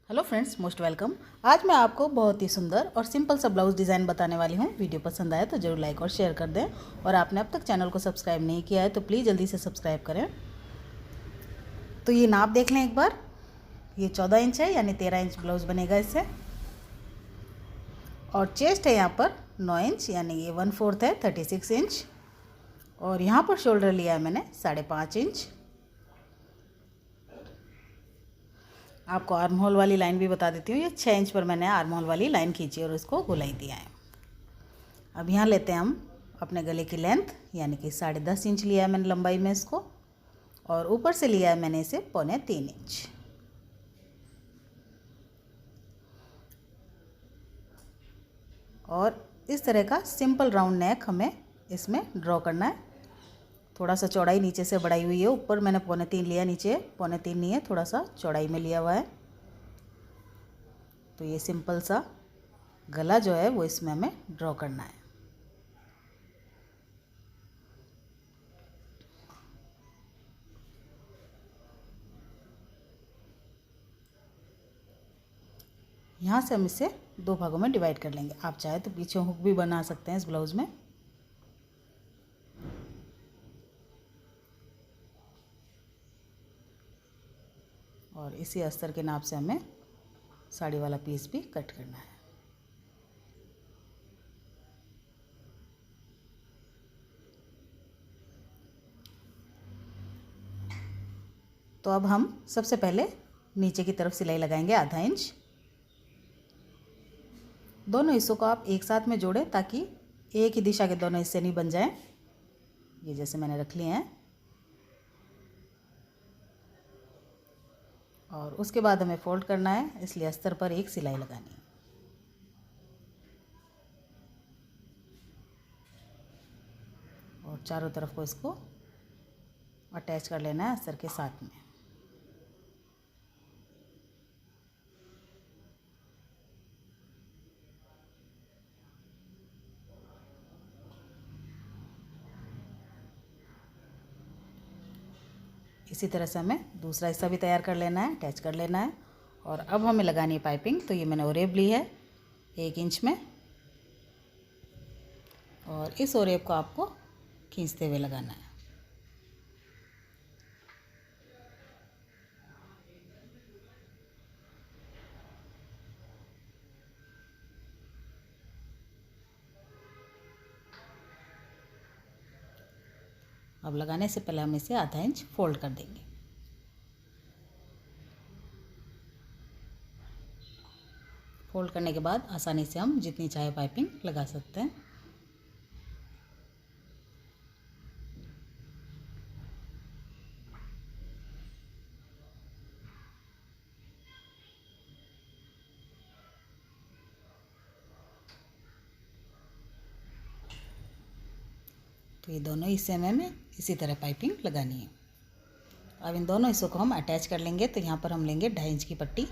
Hello friends, most welcome. आज मैं आपको बहुत ही सुंदर और सिंपल सा ब्लाउज़ डिज़ाइन बताने वाली हूँ। वीडियो पसंद आए तो ज़रूर लाइक और शेयर कर दें, और आपने अब तक चैनल को सब्सक्राइब नहीं किया है तो प्लीज़ जल्दी से सब्सक्राइब करें। तो ये नाप देख लें एक बार। ये 14 इंच है, यानी 13 इंच ब्लाउज़ बनेगा इससे। और चेस्ट है यहाँ पर 9 इंच, यानी ये 1/4 है, 36 इंच। और यहाँ पर शोल्डर लिया है मैंने 5.5 इंच। आपको आर्म होल वाली लाइन भी बता देती हूँ। ये 6 इंच पर मैंने आर्म होल वाली लाइन खींची और इसको गोलाई दिया है। अब यहाँ लेते हैं हम अपने गले की लेंथ, यानी कि 10.5 इंच लिया है मैंने लंबाई में इसको, और ऊपर से लिया है मैंने इसे 3.25 इंच। और इस तरह का सिंपल राउंड नेक हमें इसमें ड्रॉ करना है। थोड़ा सा चौड़ाई नीचे से बढ़ाई हुई है, ऊपर मैंने 3.25 लिया, नीचे 3.25 नहीं है, थोड़ा सा चौड़ाई में लिया हुआ है। तो ये सिंपल सा गला जो है वो इसमें हमें ड्रॉ करना है। यहाँ से हम इसे 2 भागों में डिवाइड कर लेंगे। आप चाहे तो पीछे हुक भी बना सकते हैं इस ब्लाउज़ में। और इसी अस्तर के नाप से हमें साड़ी वाला पीस भी कट करना है। तो अब हम सबसे पहले नीचे की तरफ सिलाई लगाएंगे 1/2 इंच। दोनों हिस्सों को आप एक साथ में जोड़ें ताकि एक ही दिशा के दोनों हिस्से नहीं बन जाएं। ये जैसे मैंने रख लिए हैं। और उसके बाद हमें फोल्ड करना है, इसलिए अस्तर पर एक सिलाई लगानी है। और चारों तरफ को इसको अटैच कर लेना है अस्तर के साथ में। इसी तरह से हमें दूसरा हिस्सा भी तैयार कर लेना है, अटैच कर लेना है। और अब हमें लगानी है पाइपिंग। तो ये मैंने ओरेब ली है 1 इंच में, और इस ओरेब को आपको खींचते हुए लगाना है। अब लगाने से पहले हम इसे 1/2 इंच फोल्ड कर देंगे। फोल्ड करने के बाद आसानी से हम जितनी चाहे पाइपिंग लगा सकते हैं। तो ये दोनों हिस्से में हमें इसी तरह पाइपिंग लगानी है। अब इन दोनों हिस्सों को हम अटैच कर लेंगे। तो यहाँ पर हम लेंगे 2.5 इंच की पट्टी।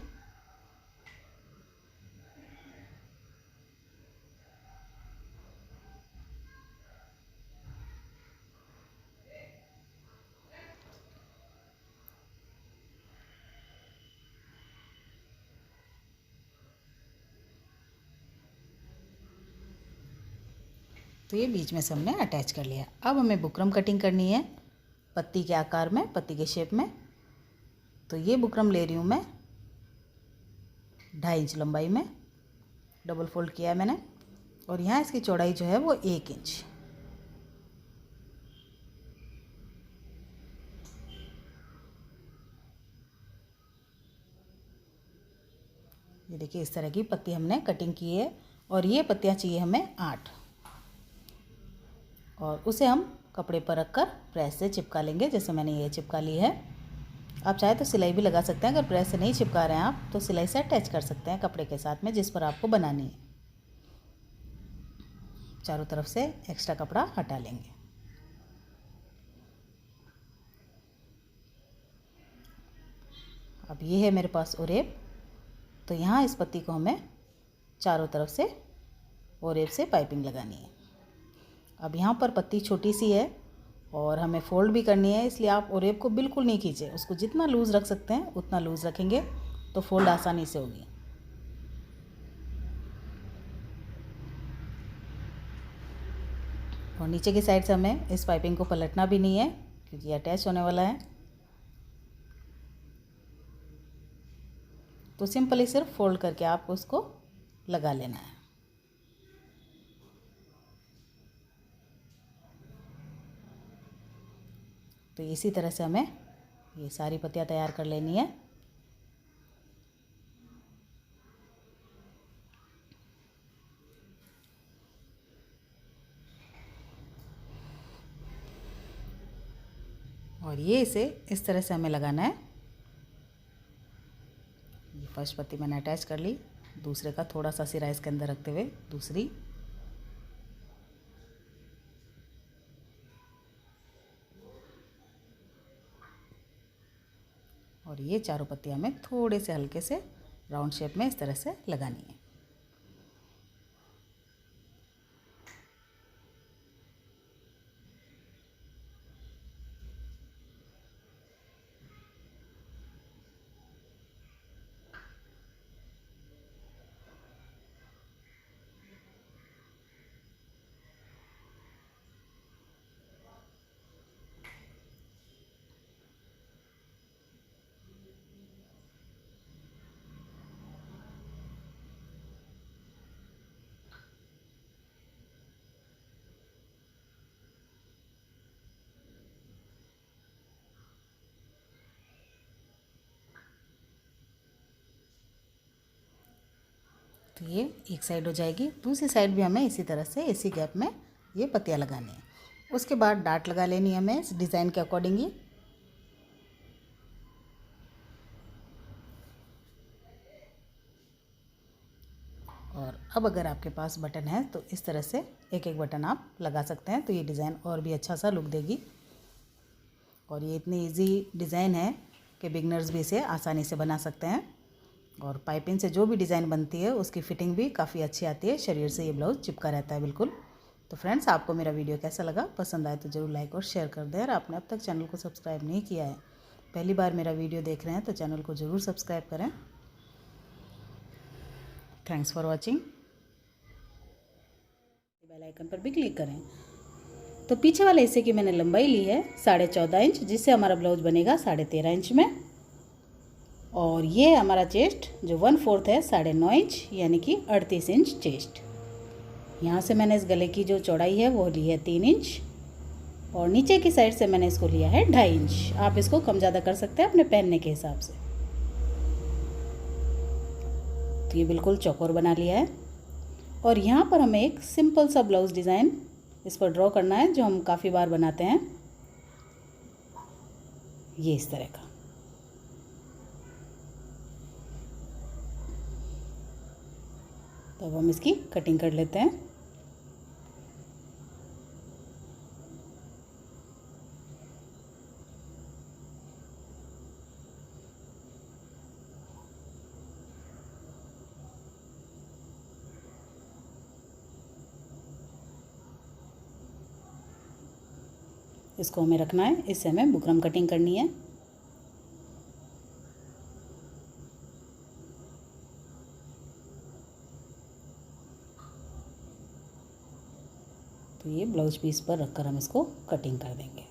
तो ये बीच में से हमने अटैच कर लिया। अब हमें बुकरम कटिंग करनी है पत्ती के आकार में, पत्ती के शेप में। तो ये बुकरम ले रही हूँ मैं 2.5 इंच लंबाई में, डबल फोल्ड किया है मैंने। और यहाँ इसकी चौड़ाई जो है वो 1 इंच। ये देखिए, इस तरह की पत्ती हमने कटिंग की है। और ये पत्तियाँ चाहिए हमें 8, और उसे हम कपड़े पर रखकर प्रेस से चिपका लेंगे, जैसे मैंने ये चिपका ली है। आप चाहे तो सिलाई भी लगा सकते हैं। अगर प्रेस से नहीं चिपका रहे हैं आप, तो सिलाई से अटैच कर सकते हैं कपड़े के साथ में जिस पर आपको बनानी है। चारों तरफ से एक्स्ट्रा कपड़ा हटा लेंगे। अब ये है मेरे पास ओरेब। तो यहाँ इस पत्ती को हमें चारों तरफ से ओरेब से पाइपिंग लगानी है। अब यहाँ पर पत्ती छोटी सी है और हमें फोल्ड भी करनी है, इसलिए आप ओरेब को बिल्कुल नहीं खींचें। उसको जितना लूज़ रख सकते हैं उतना लूज़ रखेंगे। तो फोल्ड आसानी से होगी। और नीचे की साइड से हमें इस पाइपिंग को पलटना भी नहीं है क्योंकि ये अटैच होने वाला है। तो सिंपली सिर्फ फोल्ड करके आपको उसको लगा लेना है। तो इसी तरह से हमें ये सारी पत्तियां तैयार कर लेनी है। और ये इसे इस तरह से हमें लगाना है। ये फर्स्ट पत्ती मैंने अटैच कर ली, दूसरे का थोड़ा सा सिरा इसके अंदर रखते हुए दूसरी, और ये चारों पत्तियां हमें थोड़े से हल्के से राउंड शेप में इस तरह से लगानी है। तो ये एक साइड हो जाएगी, दूसरी साइड भी हमें इसी तरह से इसी गैप में ये पत्तियां लगानी है। उसके बाद डाट लगा लेनी है हमें इस डिज़ाइन के अकॉर्डिंग ही। और अब अगर आपके पास बटन है तो इस तरह से एक एक बटन आप लगा सकते हैं, तो ये डिज़ाइन और भी अच्छा सा लुक देगी। और ये इतनी इजी डिज़ाइन है कि बिगनर्स भी इसे आसानी से बना सकते हैं। और पाइपिंग से जो भी डिज़ाइन बनती है उसकी फ़िटिंग भी काफ़ी अच्छी आती है, शरीर से ये ब्लाउज़ चिपका रहता है बिल्कुल। तो फ्रेंड्स, आपको मेरा वीडियो कैसा लगा? पसंद आए तो ज़रूर लाइक और शेयर कर दें। और आपने अब तक चैनल को सब्सक्राइब नहीं किया है, पहली बार मेरा वीडियो देख रहे हैं, तो चैनल को ज़रूर सब्सक्राइब करें। Thanks for watching. Bell icon पर भी क्लिक करें। तो पीछे वाले हिस्से की मैंने लंबाई ली है 14.5 इंच, जिससे हमारा ब्लाउज बनेगा 13.5 इंच में। और ये हमारा चेस्ट जो 1/4 है 9.5 इंच, यानी कि 38 इंच चेस्ट। यहाँ से मैंने इस गले की जो चौड़ाई है वो ली है 3 इंच, और नीचे की साइड से मैंने इसको लिया है 2.5 इंच। आप इसको कम ज़्यादा कर सकते हैं अपने पहनने के हिसाब से। तो ये बिल्कुल चौकोर बना लिया है। और यहाँ पर हमें एक सिंपल सा ब्लाउज डिज़ाइन इस पर ड्रॉ करना है, जो हम काफ़ी बार बनाते हैं, ये इस तरह का। तो अब हम इसकी कटिंग कर लेते हैं। इसको हमें रखना है, इससे हमें बुकरम कटिंग करनी है। तो ये ब्लाउज पीस पर रखकर हम इसको कटिंग कर देंगे।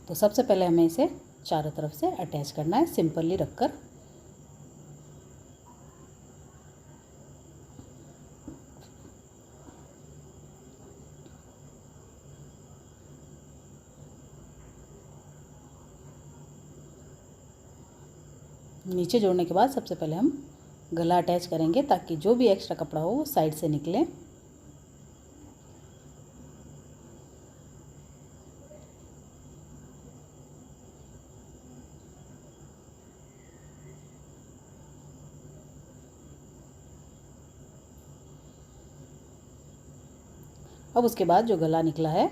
तो सबसे पहले हमें इसे चारों तरफ से अटैच करना है, सिंपली रखकर। नीचे जोड़ने के बाद सबसे पहले हम गला अटैच करेंगे, ताकि जो भी एक्स्ट्रा कपड़ा हो वो साइड से निकले। अब उसके बाद जो गला निकला है,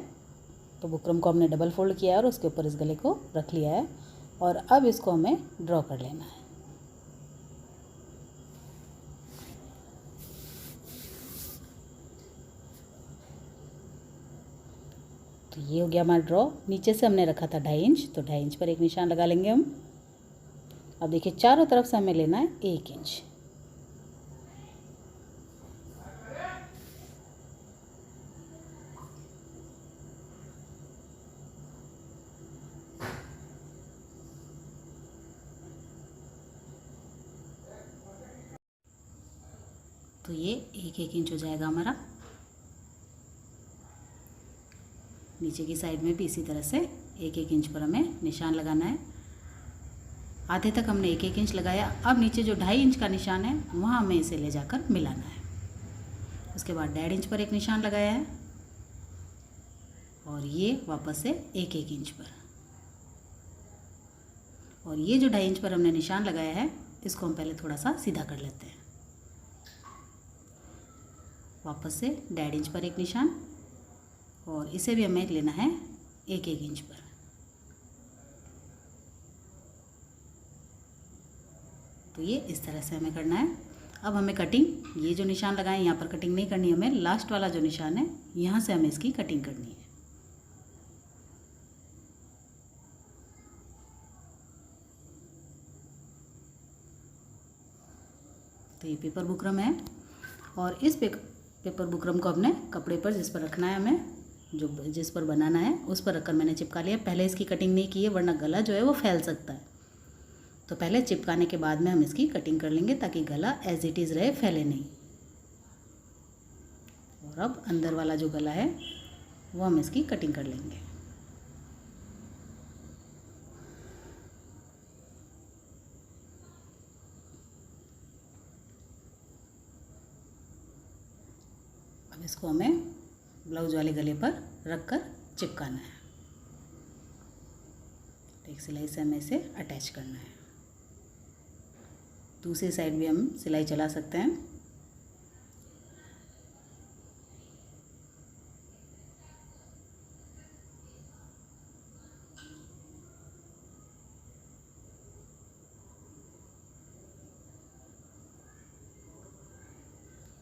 तो बुकरम को हमने डबल फोल्ड किया है और उसके ऊपर इस गले को रख लिया है। और अब इसको हमें ड्रॉ कर लेना है। तो ये हो गया हमारा ड्रॉ। नीचे से हमने रखा था 2.5 इंच, तो 2.5 इंच पर एक निशान लगा लेंगे हम। अब देखिए चारों तरफ से हमें लेना है 1 इंच। तो ये 1 इंच हो जाएगा हमारा। नीचे की साइड में भी इसी तरह से 1 इंच पर हमें निशान लगाना है। आधे तक हमने 1 इंच लगाया। अब नीचे जो 2.5 इंच का निशान है वहाँ हमें इसे ले जाकर मिलाना है। उसके बाद 1.5 इंच पर एक निशान लगाया है और ये वापस से 1 इंच पर। और ये जो 2.5 इंच पर हमने निशान लगाया है इसको हम पहले थोड़ा सा सीधा कर लेते हैं। वापस से 1.5 इंच पर एक निशान और इसे भी हमें लेना है 1 इंच पर। तो ये इस तरह से हमें करना है। अब हमें कटिंग, ये जो निशान लगाए यहाँ पर कटिंग नहीं करनी, हमें लास्ट वाला जो निशान है यहाँ से हमें इसकी कटिंग करनी है। तो ये पेपर बुकरम है और इस पेपर बुकरम को अपने कपड़े पर जिस पर रखना है हमें, जो जिस पर बनाना है उस पर रखकर मैंने चिपका लिया। पहले इसकी कटिंग नहीं की है वरना गला जो है वो फैल सकता है। तो पहले चिपकाने के बाद में हम इसकी कटिंग कर लेंगे ताकि गला एज इट इज़ रहे, फैले नहीं। और अब अंदर वाला जो गला है वो हम इसकी कटिंग कर लेंगे। अब इसको हमें ब्लाउज वाले गले पर रखकर चिपकाना है। एक सिलाई से हमें इसे अटैच करना है। दूसरी साइड भी हम सिलाई चला सकते हैं।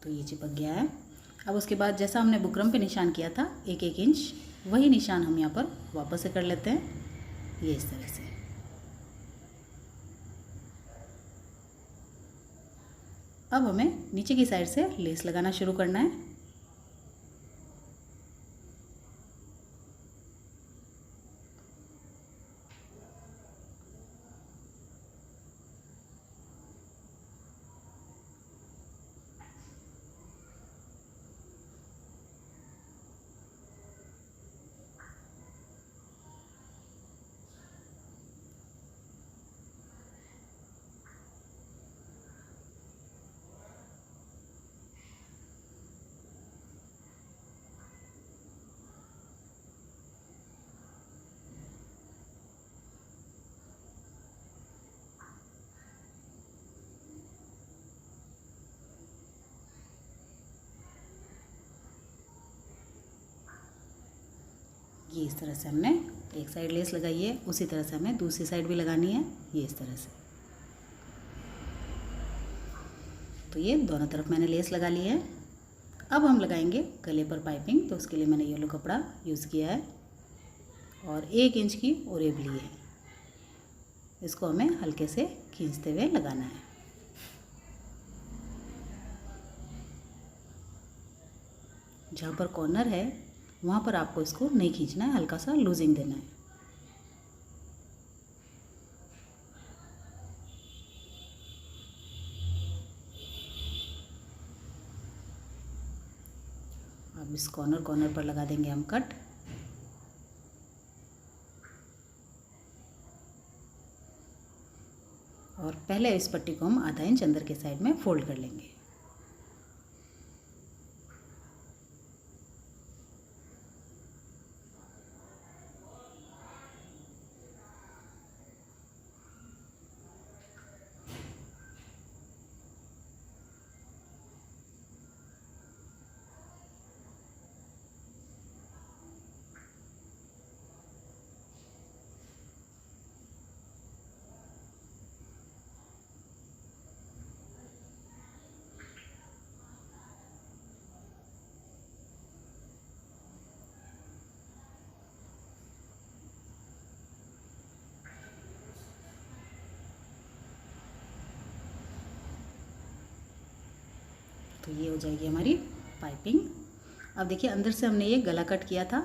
तो ये चिपक गया है। अब उसके बाद जैसा हमने बुकरम पे निशान किया था 1 इंच, वही निशान हम यहाँ पर वापस से कर लेते हैं, ये इस तरह से। अब हमें नीचे की साइड से लेस लगाना शुरू करना है। ये इस तरह से हमने एक साइड लेस लगाई है, उसी तरह से हमें दूसरी साइड भी लगानी है, ये इस तरह से। तो ये दोनों तरफ मैंने लेस लगा ली है। अब हम लगाएंगे गले पर पाइपिंग। तो उसके लिए मैंने येलो कपड़ा यूज़ किया है और 1 इंच की ओरेब ली है। इसको हमें हल्के से खींचते हुए लगाना है। जहाँ पर कॉर्नर है वहाँ पर आपको इसको नहीं खींचना है, हल्का सा लूजिंग देना है। अब इस कॉर्नर पर लगा देंगे हम कट। और पहले इस पट्टी को हम आधा इंच अंदर के साइड में फोल्ड कर लेंगे। तो ये हो जाएगी हमारी पाइपिंग। अब देखिए अंदर से हमने ये गला कट किया था,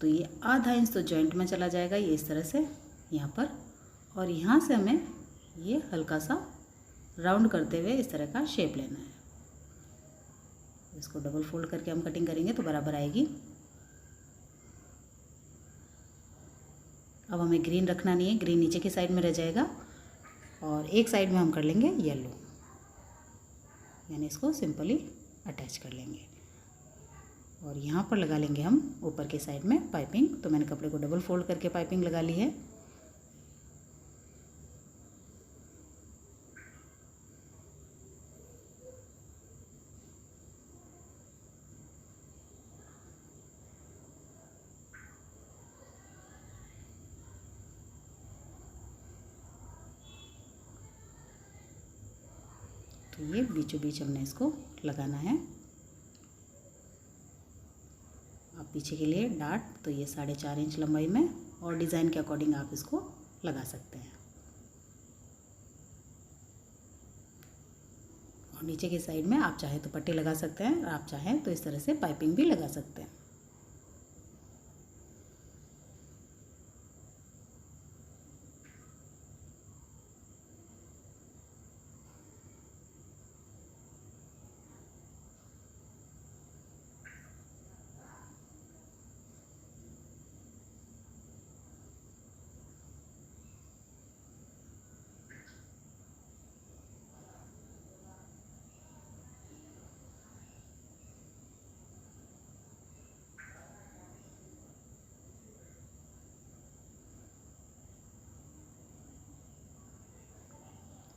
तो ये आधा इंच तो जॉइंट में चला जाएगा, ये इस तरह से यहाँ पर। और यहाँ से हमें ये हल्का सा राउंड करते हुए इस तरह का शेप लेना है। इसको डबल फोल्ड करके हम कटिंग करेंगे तो बराबर आएगी। अब हमें ग्रीन रखना नहीं है, ग्रीन नीचे की साइड में रह जाएगा और एक साइड में हम कर लेंगे येलो, यानी इसको सिंपली अटैच कर लेंगे और यहाँ पर लगा लेंगे हम ऊपर के साइड में पाइपिंग। तो मैंने कपड़े को डबल फोल्ड करके पाइपिंग लगा ली है। तो ये बीचों बीच हमने इसको लगाना है। अब पीछे के लिए डाट, तो ये 4.5 इंच लंबाई में, और डिज़ाइन के अकॉर्डिंग आप इसको लगा सकते हैं। और नीचे की साइड में आप चाहे तो पट्टी लगा सकते हैं और आप चाहें तो इस तरह से पाइपिंग भी लगा सकते हैं।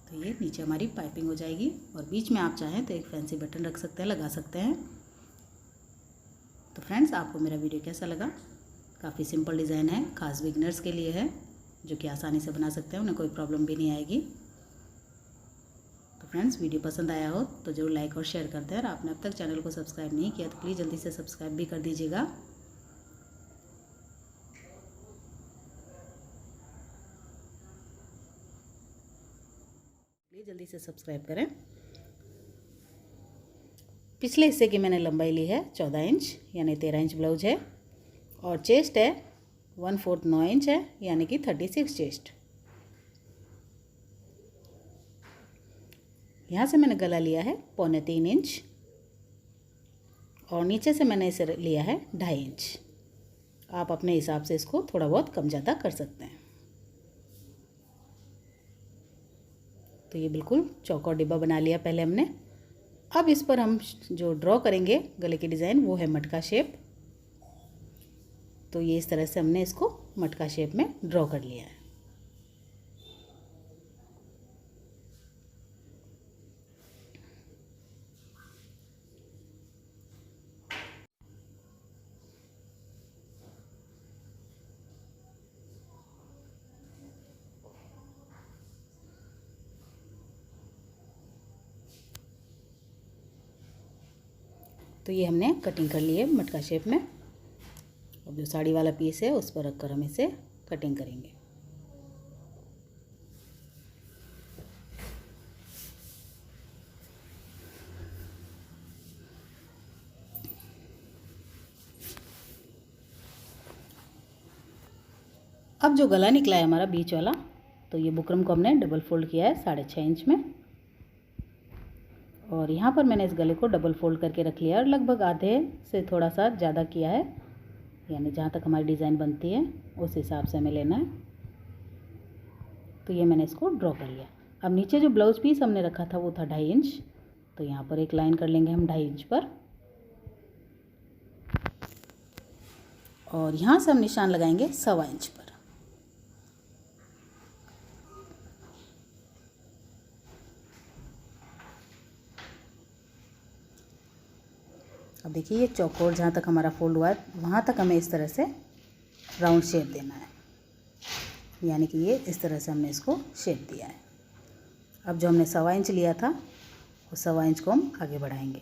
तो ये नीचे हमारी पाइपिंग हो जाएगी और बीच में आप चाहें तो एक फैंसी बटन रख सकते हैं, लगा सकते हैं। तो फ्रेंड्स, आपको मेरा वीडियो कैसा लगा? काफ़ी सिंपल डिज़ाइन है, खास बिगनर्स के लिए है, जो कि आसानी से बना सकते हैं, उन्हें कोई प्रॉब्लम भी नहीं आएगी। तो फ्रेंड्स, वीडियो पसंद आया हो तो ज़रूर लाइक और शेयर कर दें, और आपने अब तक चैनल को सब्सक्राइब नहीं किया तो प्लीज़ जल्दी से सब्सक्राइब भी कर दीजिएगा। प्लीज़ जल्दी से सब्सक्राइब करें। पिछले हिस्से की मैंने लंबाई ली है 14 इंच, यानी 13 इंच ब्लाउज है, और चेस्ट है 1/4 9 इंच है, यानी कि 36 चेस्ट। यहाँ से मैंने गला लिया है 2.25 इंच, और नीचे से मैंने इसे लिया है 2.5 इंच। आप अपने हिसाब से इसको थोड़ा बहुत कम ज़्यादा कर सकते हैं। तो ये बिल्कुल चौकोर डिब्बा बना लिया पहले हमने। अब इस पर हम जो ड्रॉ करेंगे गले की डिज़ाइन, वो है मटका शेप। तो ये इस तरह से हमने इसको मटका शेप में ड्रॉ कर लिया है। तो ये हमने कटिंग कर ली है मटका शेप में। अब जो साड़ी वाला पीस है उस पर रखकर हम इसे कटिंग करेंगे। अब जो गला निकला है हमारा बीच वाला, तो ये बुकरम को हमने डबल फोल्ड किया है 6.5 इंच में, और यहाँ पर मैंने इस गले को डबल फोल्ड करके रख लिया है, और लगभग आधे से थोड़ा सा ज़्यादा किया है, यानी जहाँ तक हमारी डिज़ाइन बनती है उस हिसाब से हमें लेना है। तो ये मैंने इसको ड्रॉ कर लिया। अब नीचे जो ब्लाउज पीस हमने रखा था वो था 2.5 इंच, तो यहाँ पर एक लाइन कर लेंगे हम 2.5 इंच पर, और यहाँ से हम निशान लगाएंगे 1.25 इंच पर। अब देखिए ये चौकोर जहाँ तक हमारा फोल्ड हुआ है वहाँ तक हमें इस तरह से राउंड शेप देना है, यानी कि ये इस तरह से हमने इसको शेप दिया है। अब जो हमने 1.25 इंच लिया था उस 1.25 इंच को हम आगे बढ़ाएंगे,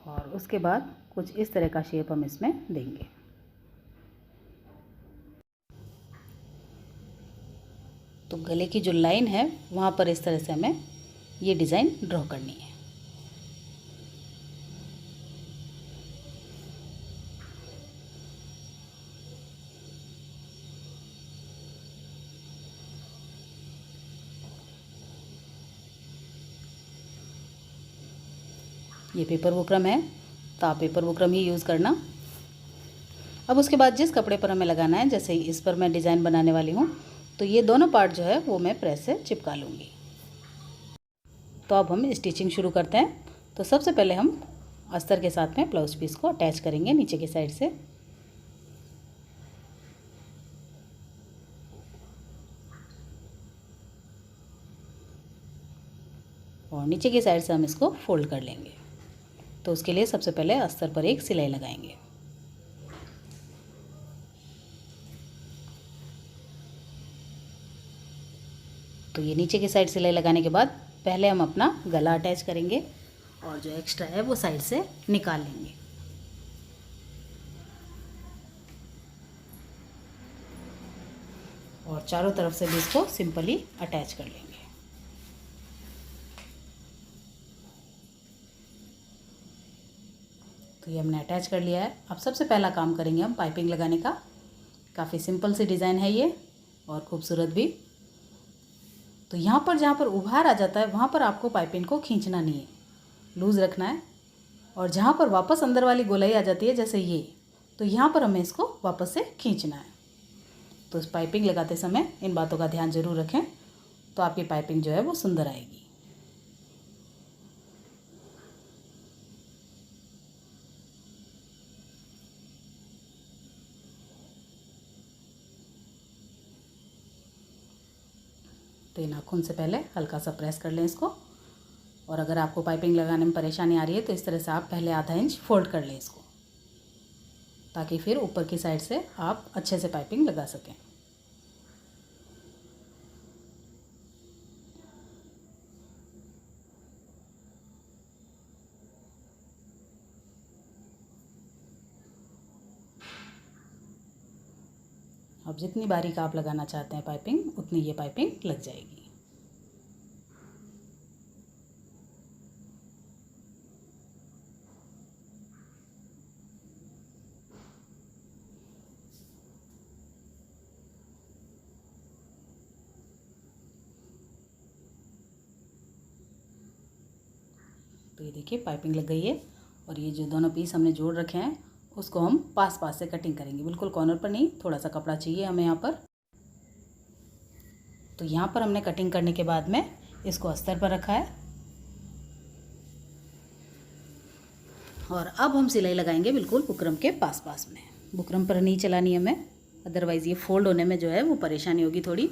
और उसके बाद कुछ इस तरह का शेप हम इसमें देंगे। तो गले की जो लाइन है वहाँ पर इस तरह से हमें ये डिज़ाइन ड्रॉ करनी है। ये पेपर बुकरम है तो आप पेपर बुकरम ही यूज़ करना। अब उसके बाद जिस कपड़े पर हमें लगाना है, जैसे इस पर मैं डिज़ाइन बनाने वाली हूँ, तो ये दोनों पार्ट जो है वो मैं प्रेस से चिपका लूँगी। तो अब हम स्टिचिंग शुरू करते हैं। तो सबसे पहले हम अस्तर के साथ में ब्लाउज पीस को अटैच करेंगे नीचे की साइड से। और नीचे की साइड से हम इसको फोल्ड कर लेंगे। तो उसके लिए सबसे पहले अस्तर पर एक सिलाई लगाएंगे। तो ये नीचे की साइड सिलाई लगाने के बाद पहले हम अपना गला अटैच करेंगे और जो एक्स्ट्रा है वो साइड से निकाल लेंगे। और चारों तरफ से भी इसको सिंपली अटैच कर लेंगे। तो ये हमने अटैच कर लिया है। अब सबसे पहला काम करेंगे हम पाइपिंग लगाने का। काफ़ी सिंपल सी डिज़ाइन है ये और खूबसूरत भी। तो यहाँ पर जहाँ पर उभार आ जाता है वहाँ पर आपको पाइपिंग को खींचना नहीं है, लूज़ रखना है। और जहाँ पर वापस अंदर वाली गोलाई आ जाती है जैसे ये, तो यहाँ पर हमें इसको वापस से खींचना है। तो इस पाइपिंग लगाते समय इन बातों का ध्यान ज़रूर रखें, तो आपकी पाइपिंग जो है वो सुंदर आएगी। तो इन नाखून से पहले हल्का सा प्रेस कर लें इसको। और अगर आपको पाइपिंग लगाने में परेशानी आ रही है तो इस तरह से आप पहले आधा इंच फोल्ड कर लें इसको, ताकि फिर ऊपर की साइड से आप अच्छे से पाइपिंग लगा सकें। अब जितनी बारीक आप लगाना चाहते हैं पाइपिंग, उतनी ये पाइपिंग लग जाएगी। तो ये देखिए पाइपिंग लग गई है। और ये जो दोनों पीस हमने जोड़ रखे हैं उसको हम पास पास से कटिंग करेंगे, बिल्कुल कॉर्नर पर नहीं। थोड़ा सा कपड़ा चाहिए हमें यहाँ पर। तो यहाँ पर हमने कटिंग करने के बाद में इसको अस्तर पर रखा है। और अब हम सिलाई लगाएंगे बिल्कुल बुकरम के पास पास में। बुकरम पर नहीं चलानी है हमें, अदरवाइज़ ये फोल्ड होने में जो है वो परेशानी होगी थोड़ी।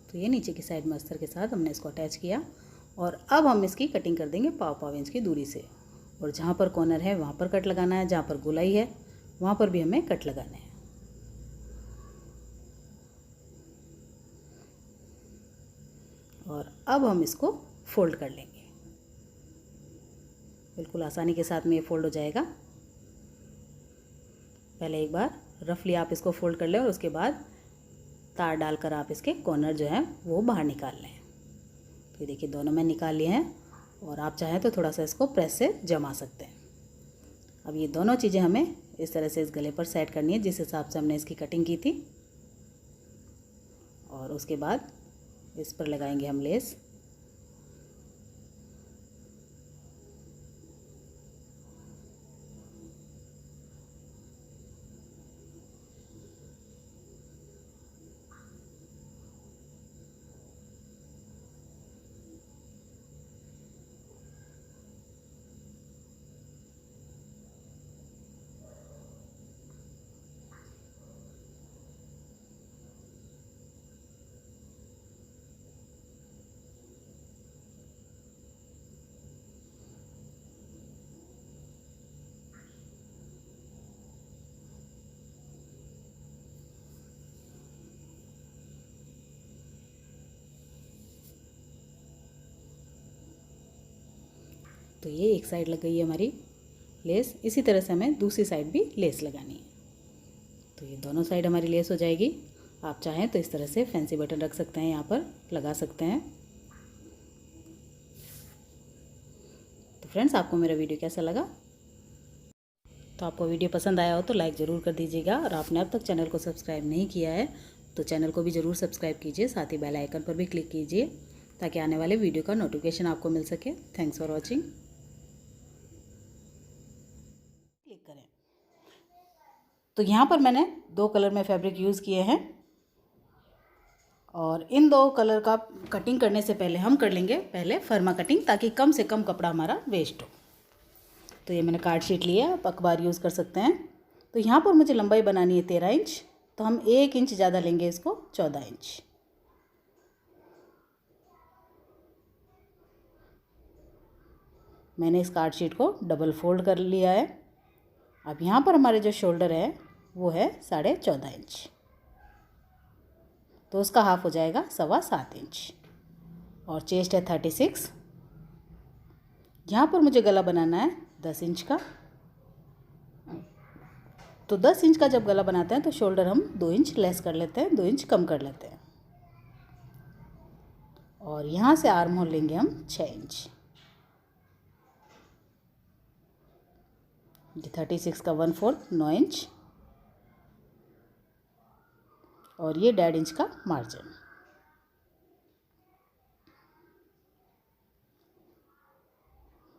तो ये नीचे की साइड में अस्तर के साथ हमने इसको अटैच किया। और अब हम इसकी कटिंग कर देंगे पाव इंच की दूरी से। और जहाँ पर कॉर्नर है वहाँ पर कट लगाना है, जहाँ पर गोलाई है वहाँ पर भी हमें कट लगाना है। और अब हम इसको फोल्ड कर लेंगे। बिल्कुल आसानी के साथ में ये फोल्ड हो जाएगा। पहले एक बार रफली आप इसको फोल्ड कर लें और उसके बाद तार डालकर आप इसके कॉर्नर जो है वो बाहर निकाल लें। तो ये देखिए दोनों में निकाल लिए हैं। और आप चाहें तो थोड़ा सा इसको प्रेस से जमा सकते हैं। अब ये दोनों चीज़ें हमें इस तरह से इस गले पर सेट करनी है जिस हिसाब से हमने इसकी कटिंग की थी। और उसके बाद इस पर लगाएंगे हम लेस। तो ये एक साइड लग गई है हमारी लेस। इसी तरह से हमें दूसरी साइड भी लेस लगानी है। तो ये दोनों साइड हमारी लेस हो जाएगी। आप चाहें तो इस तरह से फैंसी बटन रख सकते हैं, यहाँ पर लगा सकते हैं। तो फ्रेंड्स, आपको मेरा वीडियो कैसा लगा? तो आपको वीडियो पसंद आया हो तो लाइक ज़रूर कर दीजिएगा, और आपने अब तक चैनल को सब्सक्राइब नहीं किया है तो चैनल को भी ज़रूर सब्सक्राइब कीजिए। साथ ही बेल आइकन पर भी क्लिक कीजिए ताकि आने वाले वीडियो का नोटिफिकेशन आपको मिल सके। Thanks for watching. क्लिक करें। तो यहाँ पर मैंने 2 कलर में फैब्रिक यूज़ किए हैं, और इन 2 कलर का कटिंग करने से पहले हम कर लेंगे पहले फर्मा कटिंग, ताकि कम से कम कपड़ा हमारा वेस्ट हो। तो ये मैंने कार्ड शीट लिया, आप अखबार यूज़ कर सकते हैं। तो यहाँ पर मुझे लंबाई बनानी है 13 इंच, तो हम 1 इंच ज़्यादा लेंगे, इसको 14 इंच। मैंने इस कार्ड शीट को डबल फोल्ड कर लिया है। अब यहाँ पर हमारे जो शोल्डर है वो है 14.5 इंच, तो उसका हाफ हो जाएगा 7.25 इंच, और चेस्ट है 36। यहाँ पर मुझे गला बनाना है 10 इंच का। तो 10 इंच का जब गला बनाते हैं तो शोल्डर हम 2 इंच लेस कर लेते हैं, 2 इंच कम कर लेते हैं। और यहाँ से आर्म होल लेंगे हम 6 इंच। ये 36 का 1/4 9 इंच, और ये 1.5 इंच का मार्जिन।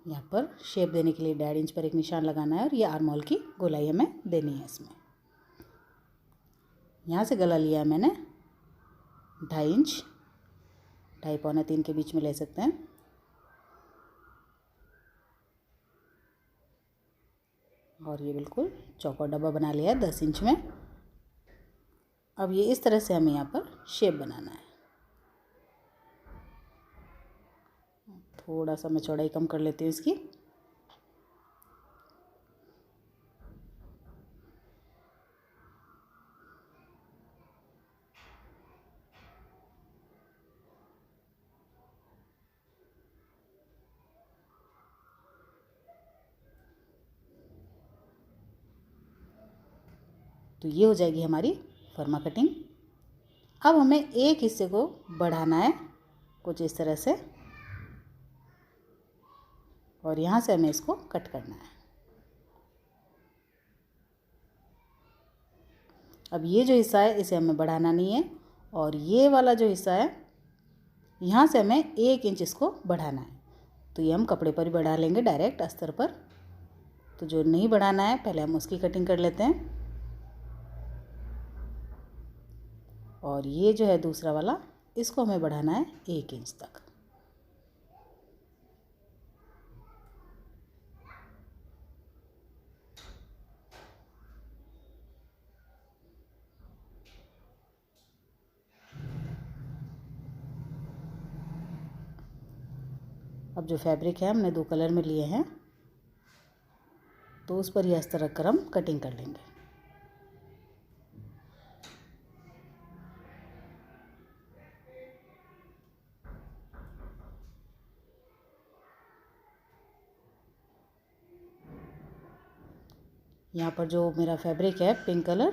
यहाँ पर शेप देने के लिए 1.5 इंच पर एक निशान लगाना है, और ये आर्म होल की गोलाई हमें देनी है इसमें। यहाँ से गला लिया है मैंने 2.5 इंच, 2.5 पौने 3 के बीच में ले सकते हैं। और ये बिल्कुल चौकोर डब्बा बना लिया है 10 इंच में। अब ये इस तरह से हमें यहाँ पर शेप बनाना है। थोड़ा सा मैं चौड़ाई कम कर लेती हूँ इसकी। तो ये हो जाएगी हमारी फर्मा कटिंग। अब हमें एक हिस्से को बढ़ाना है कुछ इस तरह से, और यहाँ से हमें इसको कट करना है। अब ये जो हिस्सा है इसे हमें बढ़ाना नहीं है, और ये वाला जो हिस्सा है यहाँ से हमें 1 इंच इसको बढ़ाना है। तो ये हम कपड़े पर ही बढ़ा लेंगे डायरेक्ट अस्तर पर। तो जो नहीं बढ़ाना है पहले हम उसकी कटिंग कर लेते हैं। और ये जो है दूसरा वाला, इसको हमें बढ़ाना है 1 इंच तक। अब जो फैब्रिक है हमने 2 कलर में लिए हैं, तो उस पर ही अस्तर रखकर हम कटिंग कर लेंगे। यहाँ पर जो मेरा फैब्रिक है पिंक कलर,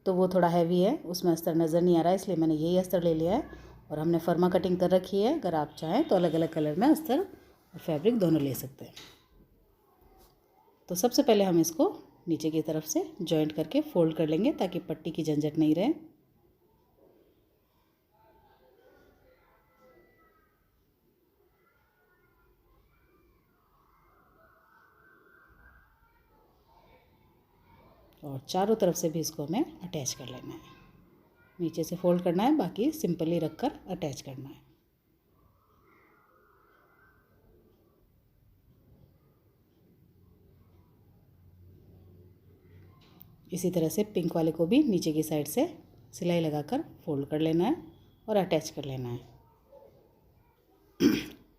तो वो थोड़ा हैवी है, उसमें अस्तर नज़र नहीं आ रहा है, इसलिए मैंने यही अस्तर ले लिया है। और हमने फर्मा कटिंग कर रखी है। अगर आप चाहें तो अलग अलग कलर में अस्तर और फैब्रिक दोनों ले सकते हैं। तो सबसे पहले हम इसको नीचे की तरफ से जॉइंट करके फोल्ड कर लेंगे ताकि पट्टी की झंझट नहीं रहे। और चारों तरफ से भी इसको हमें अटैच कर लेना है। नीचे से फोल्ड करना है, बाकी सिंपली रखकर अटैच करना है। इसी तरह से पिंक वाले को भी नीचे की साइड से सिलाई लगाकर फोल्ड कर लेना है और अटैच कर लेना है।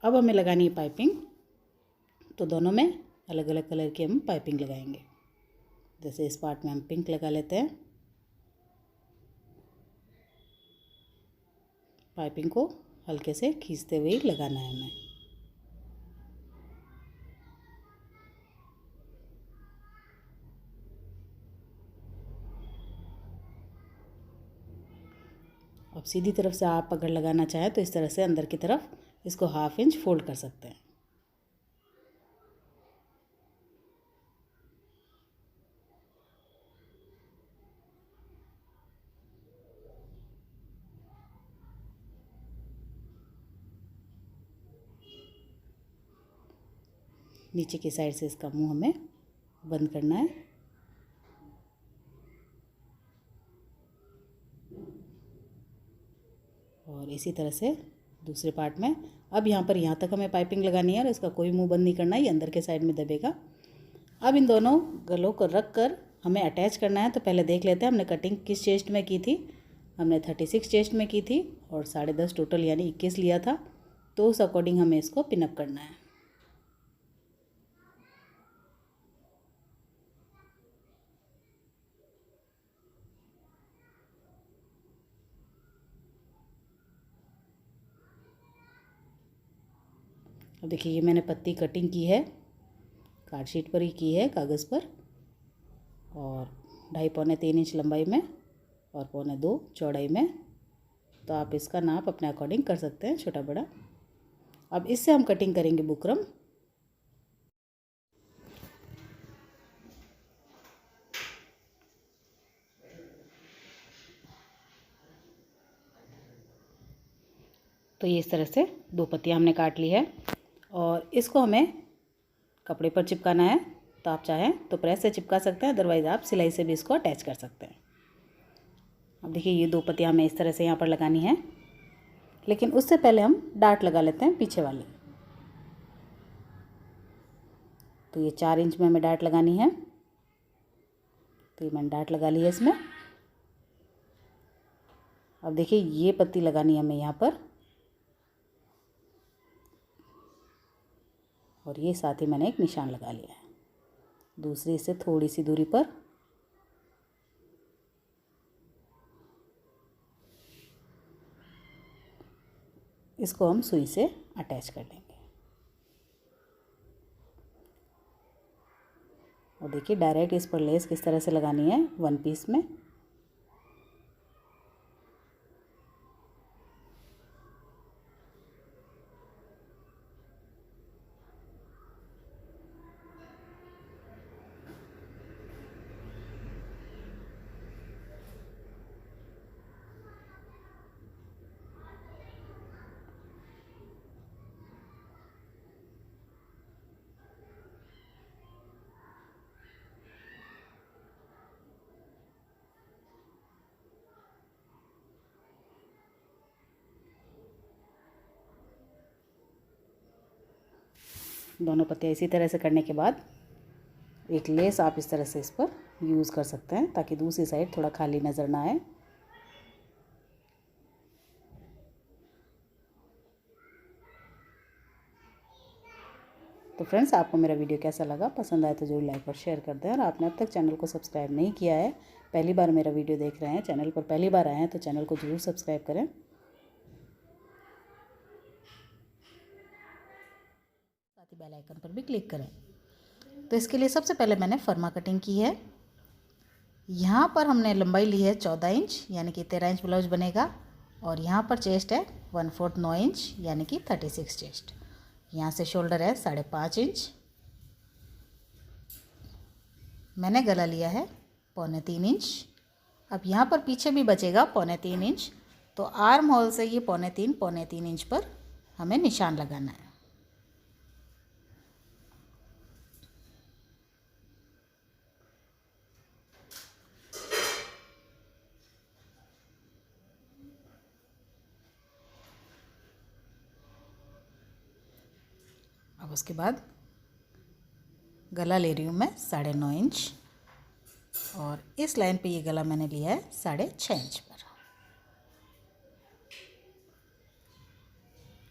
अब हमें लगानी है पाइपिंग। तो दोनों में अलग अलग कलर की हम पाइपिंग लगाएंगे। जैसे इस पार्ट में हम पिंक लगा लेते हैं। पाइपिंग को हल्के से खींचते हुए लगाना है हमें। सीधी तरफ से आप अगर लगाना चाहें तो इस तरह से अंदर की तरफ इसको 1/2 इंच फोल्ड कर सकते हैं। नीचे की साइड से इसका मुंह हमें बंद करना है। और इसी तरह से दूसरे पार्ट में। अब यहाँ पर यहाँ तक हमें पाइपिंग लगानी है और इसका कोई मुंह बंद नहीं करना है, ये अंदर के साइड में दबेगा। अब इन दोनों गलों को रख कर हमें अटैच करना है। तो पहले देख लेते हैं हमने कटिंग किस चेस्ट में की थी। हमने 36 चेस्ट में की थी और 10.5 टोटल यानी 21 लिया था। तो उस अकॉर्डिंग हमें इसको पिनअप करना है। अब देखिए ये मैंने पत्ती कटिंग की है, कार्ड शीट पर ही की है, कागज़ पर, और 2.5 पौने 3 इंच लंबाई में और 1.25 चौड़ाई में। तो आप इसका नाप अपने अकॉर्डिंग कर सकते हैं, छोटा बड़ा। अब इससे हम कटिंग करेंगे बुकरम। तो ये इस तरह से 2 पत्तियाँ हमने काट ली है और इसको हमें कपड़े पर चिपकाना है। तो आप चाहें तो प्रेस से चिपका सकते हैं, अदरवाइज़ आप सिलाई से भी इसको अटैच कर सकते हैं। अब देखिए ये 2 पत्तियाँ हमें इस तरह से यहाँ पर लगानी है, लेकिन उससे पहले हम डार्ट लगा लेते हैं पीछे वाली। तो ये 4 इंच में हमें डार्ट लगानी है। तो ये मैंने डार्ट लगा ली है इसमें। अब देखिए ये पत्ती लगानी है हमें यहाँ पर, और ये साथ ही मैंने एक निशान लगा लिया है दूसरी से थोड़ी सी दूरी पर। इसको हम सुई से अटैच कर देंगे। और देखिए डायरेक्ट इस पर लेस किस तरह से लगानी है 1 पीस में। दोनों पत्तियाँ इसी तरह से करने के बाद एक लेस आप इस तरह से इस पर यूज़ कर सकते हैं, ताकि दूसरी साइड थोड़ा खाली नज़र ना आए। तो फ्रेंड्स, आपको मेरा वीडियो कैसा लगा? पसंद आए तो जरूर लाइक और शेयर कर दें। और आपने अब तक चैनल को सब्सक्राइब नहीं किया है, पहली बार मेरा वीडियो देख रहे हैं, चैनल पर पहली बार आए हैं, तो चैनल को जरूर सब्सक्राइब करें, साथ ही बेल आइकन पर भी क्लिक करें। तो इसके लिए सबसे पहले मैंने फर्मा कटिंग की है। यहाँ पर हमने लंबाई ली है 14 इंच, यानी कि 13 इंच ब्लाउज बनेगा। और यहाँ पर चेस्ट है 1/4 9 इंच, यानी कि 36 चेस्ट। यहाँ से शोल्डर है 5.5 इंच। मैंने गला लिया है 3.25 इंच। अब यहाँ पर पीछे भी बचेगा 3.25 इंच। तो आर्म होल से ये 3.25 इंच पर हमें निशान लगाना है। अब उसके बाद गला ले रही हूँ मैं 9.5 इंच, और इस लाइन पे ये गला मैंने लिया है 6.5 इंच पर,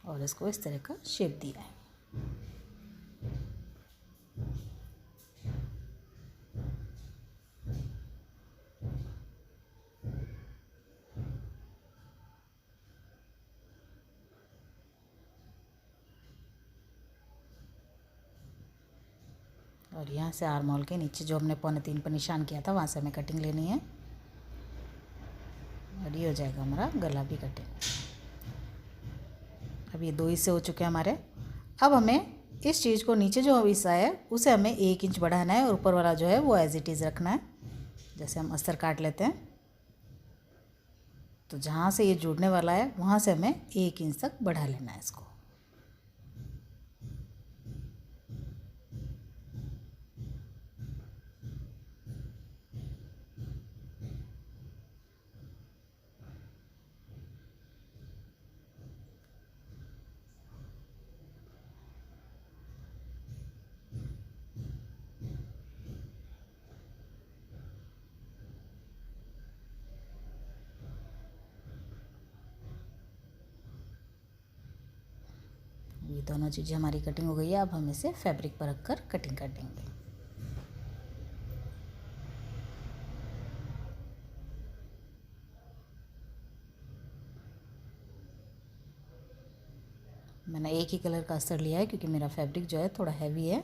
और इसको इस तरह का शेप दिया है। और यहाँ से आर्म होल के नीचे जो हमने 3.25 पर निशान किया था, वहाँ से हमें कटिंग लेनी है। और और ये हो जाएगा हमारा गला भी कटिंग। अब ये 2 हिस्से हो चुके हैं हमारे। अब हमें इस चीज़ को नीचे जो हिस्सा है उसे हमें 1 इंच बढ़ाना है और ऊपर वाला जो है वो एज इट इज़ रखना है। जैसे हम अस्तर काट लेते हैं तो जहाँ से ये जुड़ने वाला है वहाँ से हमें 1 इंच तक बढ़ा लेना है इसको। ये दोनों चीज़ें हमारी कटिंग हो गई है। अब हम इसे फैब्रिक पर रखकर कटिंग कर देंगे। मैंने एक ही कलर का अस्तर लिया है क्योंकि मेरा फैब्रिक जो है थोड़ा हैवी है।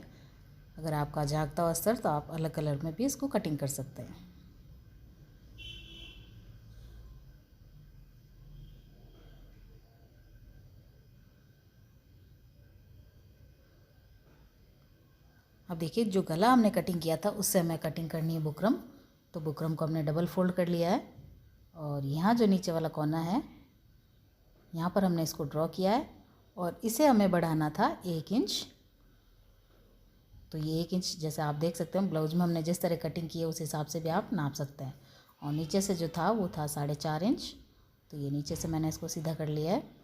अगर आपका झागता हुआ अस्तर तो आप अलग कलर में भी इसको कटिंग कर सकते हैं। अब देखिए जो गला हमने कटिंग किया था उससे हमें कटिंग करनी है बुकरम। तो बुकरम को हमने डबल फोल्ड कर लिया है और यहाँ जो नीचे वाला कोना है यहाँ पर हमने इसको ड्रॉ किया है और इसे हमें बढ़ाना था 1 इंच। तो ये 1 इंच जैसे आप देख सकते हैं ब्लाउज में हमने जिस तरह कटिंग की है उस हिसाब से भी आप नाप सकते हैं। और नीचे से जो था वो था 4.5 इंच। तो ये नीचे से मैंने इसको सीधा कर लिया है।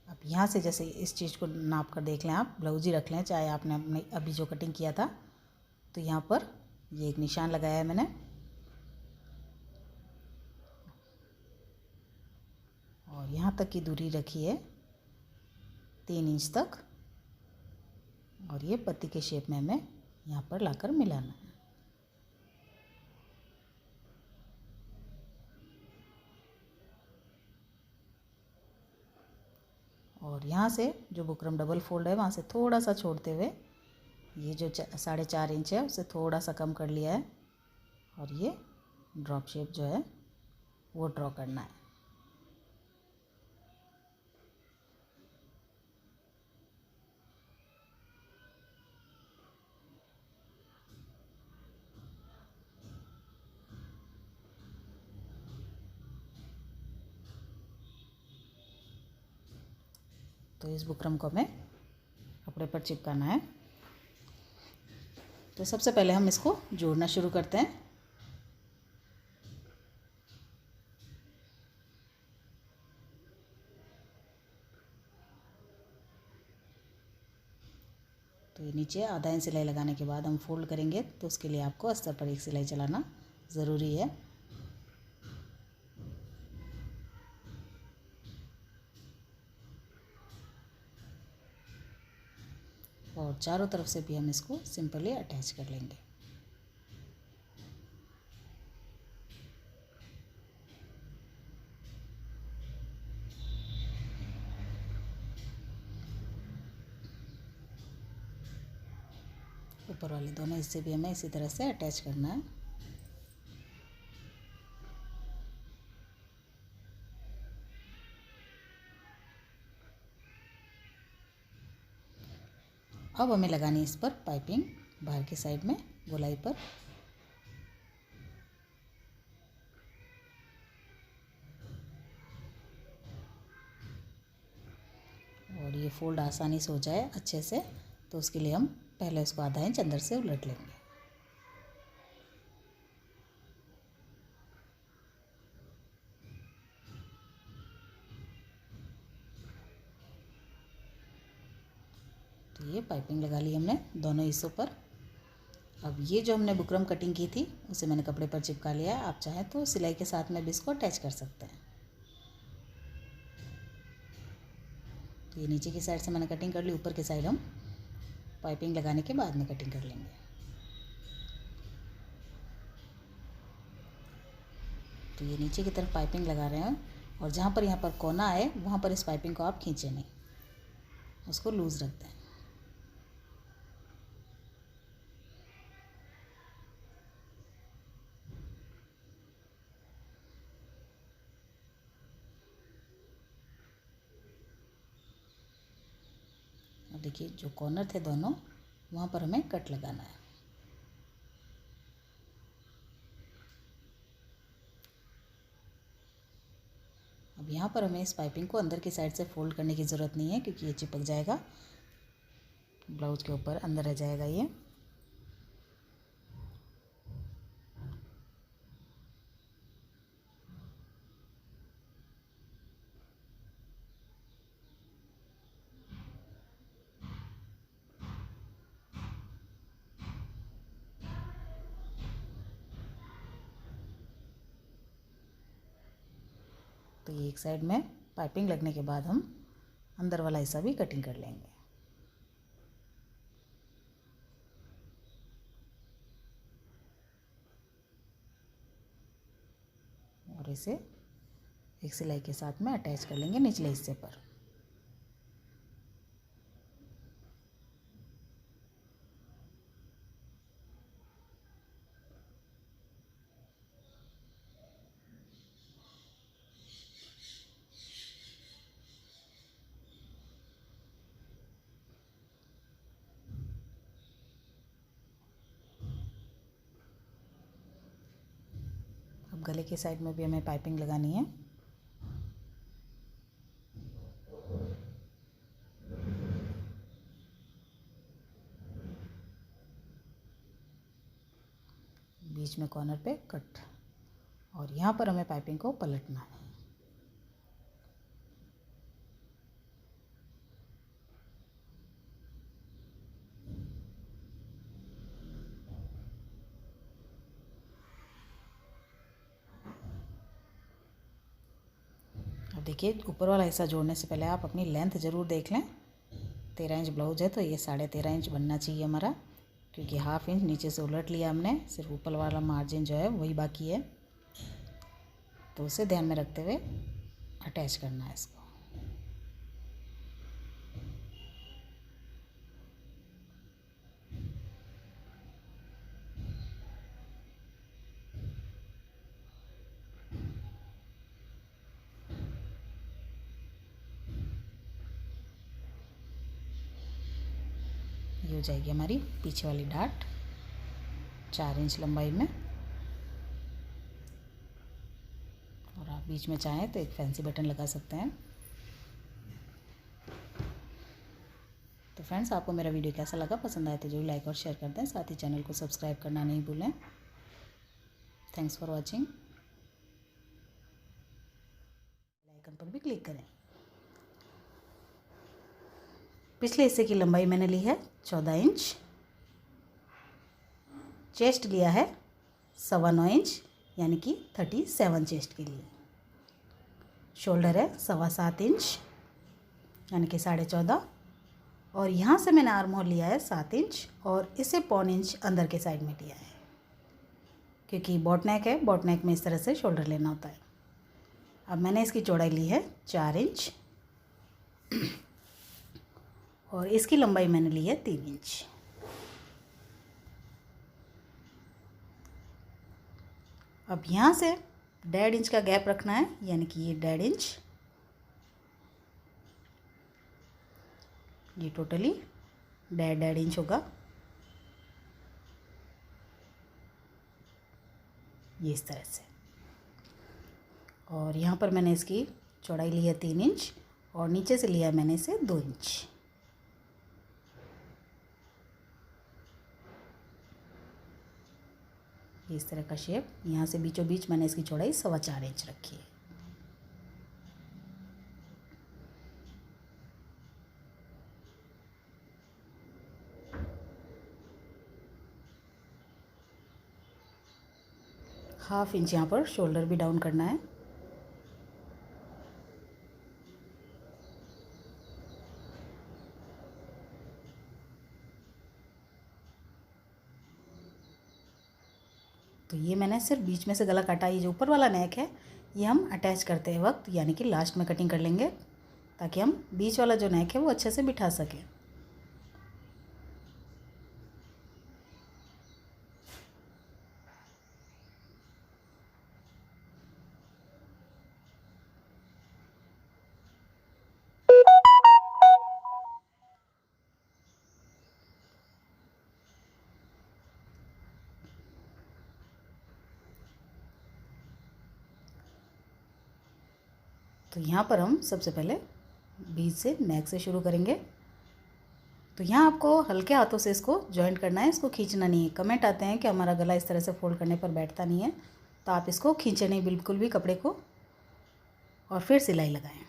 अब यहाँ से जैसे इस चीज़ को नाप कर देख लें, आप ब्लाउज ही रख लें चाहे आपने अपने अभी जो कटिंग किया था। तो यहाँ पर ये एक निशान लगाया है मैंने और यहाँ तक की दूरी रखी है 3 इंच तक और ये पत्ती के शेप में हमें यहाँ पर लाकर मिलाना है। और यहाँ से जो बुकरम डबल फोल्ड है वहाँ से थोड़ा सा छोड़ते हुए ये जो 4.5 इंच है उसे थोड़ा सा कम कर लिया है और ये ड्रॉप शेप जो है वो ड्रॉ करना है। तो इस बुकरम को हमें कपड़े पर चिपकाना है। तो सबसे पहले हम इसको जोड़ना शुरू करते हैं। तो ये नीचे आधा इंच सिलाई लगाने के बाद हम फोल्ड करेंगे तो उसके लिए आपको अस्तर पर 1 सिलाई चलाना ज़रूरी है। और चारों तरफ से भी हम इसको सिंपली अटैच कर लेंगे। ऊपर वाले दोनों हिस्से भी हमें इसी तरह से अटैच करना है। अब हमें लगानी है इस पर पाइपिंग बाहर की साइड में गोलाई पर। और ये फोल्ड आसानी से हो जाए अच्छे से तो उसके लिए हम पहले इसको आधा इंच अंदर से उलट लेंगे। तो ये पाइपिंग लगा ली हमने दोनों हिस्सों पर। अब ये जो हमने बुकरम कटिंग की थी उसे मैंने कपड़े पर चिपका लिया है। आप चाहें तो सिलाई के साथ में भी इसको अटैच कर सकते हैं। तो ये नीचे की साइड से मैंने कटिंग कर ली, ऊपर की साइड हम पाइपिंग लगाने के बाद में कटिंग कर लेंगे। तो ये नीचे की तरफ पाइपिंग लगा रहे हैं और जहाँ पर यहाँ पर कोना है वहाँ पर इस पाइपिंग को आप खींचे नहीं, उसको लूज़ रख दें। देखिए जो कॉर्नर थे दोनों, वहाँ पर हमें कट लगाना है। अब यहाँ पर हमें इस पाइपिंग को अंदर की साइड से फोल्ड करने की ज़रूरत नहीं है, क्योंकि ये चिपक जाएगा ब्लाउज के ऊपर, अंदर रह जाएगा ये। तो ये एक साइड में पाइपिंग लगने के बाद हम अंदर वाला हिस्सा भी कटिंग कर लेंगे। और इसे एक सिलाई के साथ में अटैच कर लेंगे निचले हिस्से पर। अब गले के साइड में भी हमें पाइपिंग लगानी है। बीच में कॉर्नर पे कट, और यहाँ पर हमें पाइपिंग को पलटना है। अब देखिए ऊपर वाला हिस्सा जोड़ने से पहले आप अपनी लेंथ ज़रूर देख लें। 13 इंच ब्लाउज है तो ये 13.5 इंच बनना चाहिए हमारा, क्योंकि हाफ इंच नीचे से उलट लिया हमने, सिर्फ ऊपर वाला मार्जिन जो है वही बाकी है। तो उसे ध्यान में रखते हुए अटैच करना है इसको। ये हो जाएगी हमारी पीछे वाली डाट 4 इंच लंबाई में। और आप बीच में चाहें तो एक फैंसी बटन लगा सकते हैं। तो फ्रेंड्स, आपको मेरा वीडियो कैसा लगा, पसंद आए तो जरूर लाइक और शेयर कर दें, साथ ही चैनल को सब्सक्राइब करना नहीं भूलें। Thanks for watching. Bell icon पर भी क्लिक करें। पिछले हिस्से की लंबाई मैंने ली है 14 इंच, चेस्ट लिया है 9.25 इंच, यानी कि 37 चेस्ट के लिए। शोल्डर है 7.25 इंच, यानी कि 14.5। और यहाँ से मैंने आर्म होल लिया है 7 इंच, और इसे 0.25 इंच अंदर के साइड में लिया है, क्योंकि बॉट नेक है, बॉट नेक में इस तरह से शोल्डर लेना होता है। अब मैंने इसकी चौड़ाई ली है 4 इंच, और इसकी लंबाई मैंने ली है 3 इंच। अब यहाँ से 1.5 इंच का गैप रखना है, यानी कि ये 1.5 इंच, ये टोटली 1.5 इंच होगा। ये इस तरह से। और यहाँ पर मैंने इसकी चौड़ाई ली है 3 इंच, और नीचे से लिया मैंने इसे 2 इंच। इस तरह का शेप। यहाँ से बीचों बीच मैंने इसकी चौड़ाई 4.25 इंच रखी है। हाफ इंच यहाँ पर शोल्डर भी डाउन करना है। तो ये मैंने सिर्फ बीच में से गला काटा। ये जो ऊपर वाला नेक है ये हम अटैच करते वक्त, यानी कि लास्ट में कटिंग कर लेंगे, ताकि हम बीच वाला जो नेक है वो अच्छे से बिठा सकें। तो यहाँ पर हम सबसे पहले बीच से नेक से शुरू करेंगे। तो यहाँ आपको हल्के हाथों से इसको जॉइंट करना है, इसको खींचना नहीं है। कमेंट आते हैं कि हमारा गला इस तरह से फोल्ड करने पर बैठता नहीं है, तो आप इसको खींचे नहीं बिल्कुल भी कपड़े को, और फिर सिलाई लगाएं।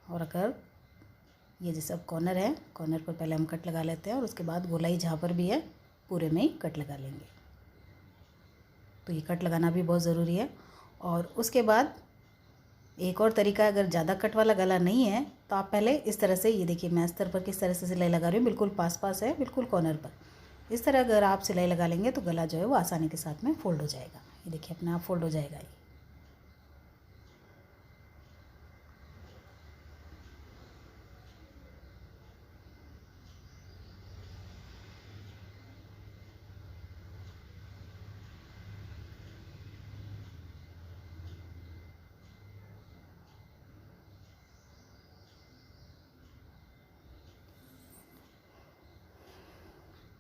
और अगर ये जैसे अब कॉर्नर है, कॉर्नर पर पहले हम कट लगा लेते हैं और उसके बाद गोलाई जहाँ पर भी है पूरे में ही कट लगा लेंगे। तो ये कट लगाना भी बहुत ज़रूरी है। और उसके बाद एक और तरीका, अगर ज़्यादा कट वाला गला नहीं है तो आप पहले इस तरह से, ये देखिए मैं अस्तर पर किस तरह से सिलाई लगा रही हूँ, बिल्कुल पास पास है, बिल्कुल कॉर्नर पर। इस तरह अगर आप सिलाई लगा लेंगे तो गला जो है वो आसानी के साथ में फोल्ड हो जाएगा। ये देखिए अपने आप फोल्ड हो जाएगा ये।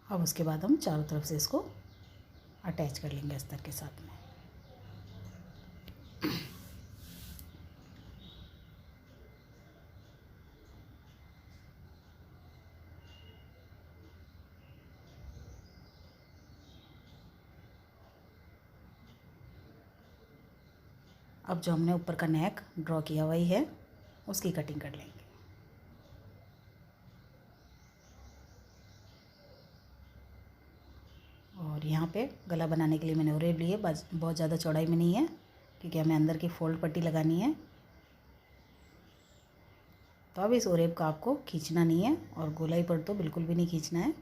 अब उसके बाद हम चारों तरफ से इसको अटैच कर लेंगे अस्तर के साथ में। अब जो हमने ऊपर का नेक ड्रॉ किया हुआ ही है, उसकी कटिंग कर लेंगे। और यहाँ पे गला बनाने के लिए मैंने ओरेब लिए, बहुत ज़्यादा चौड़ाई में नहीं है, क्योंकि हमें अंदर की फोल्ड पट्टी लगानी है। तो अब इस ओरेब का आपको खींचना नहीं है, और गोलाई पर तो बिल्कुल भी नहीं खींचना है।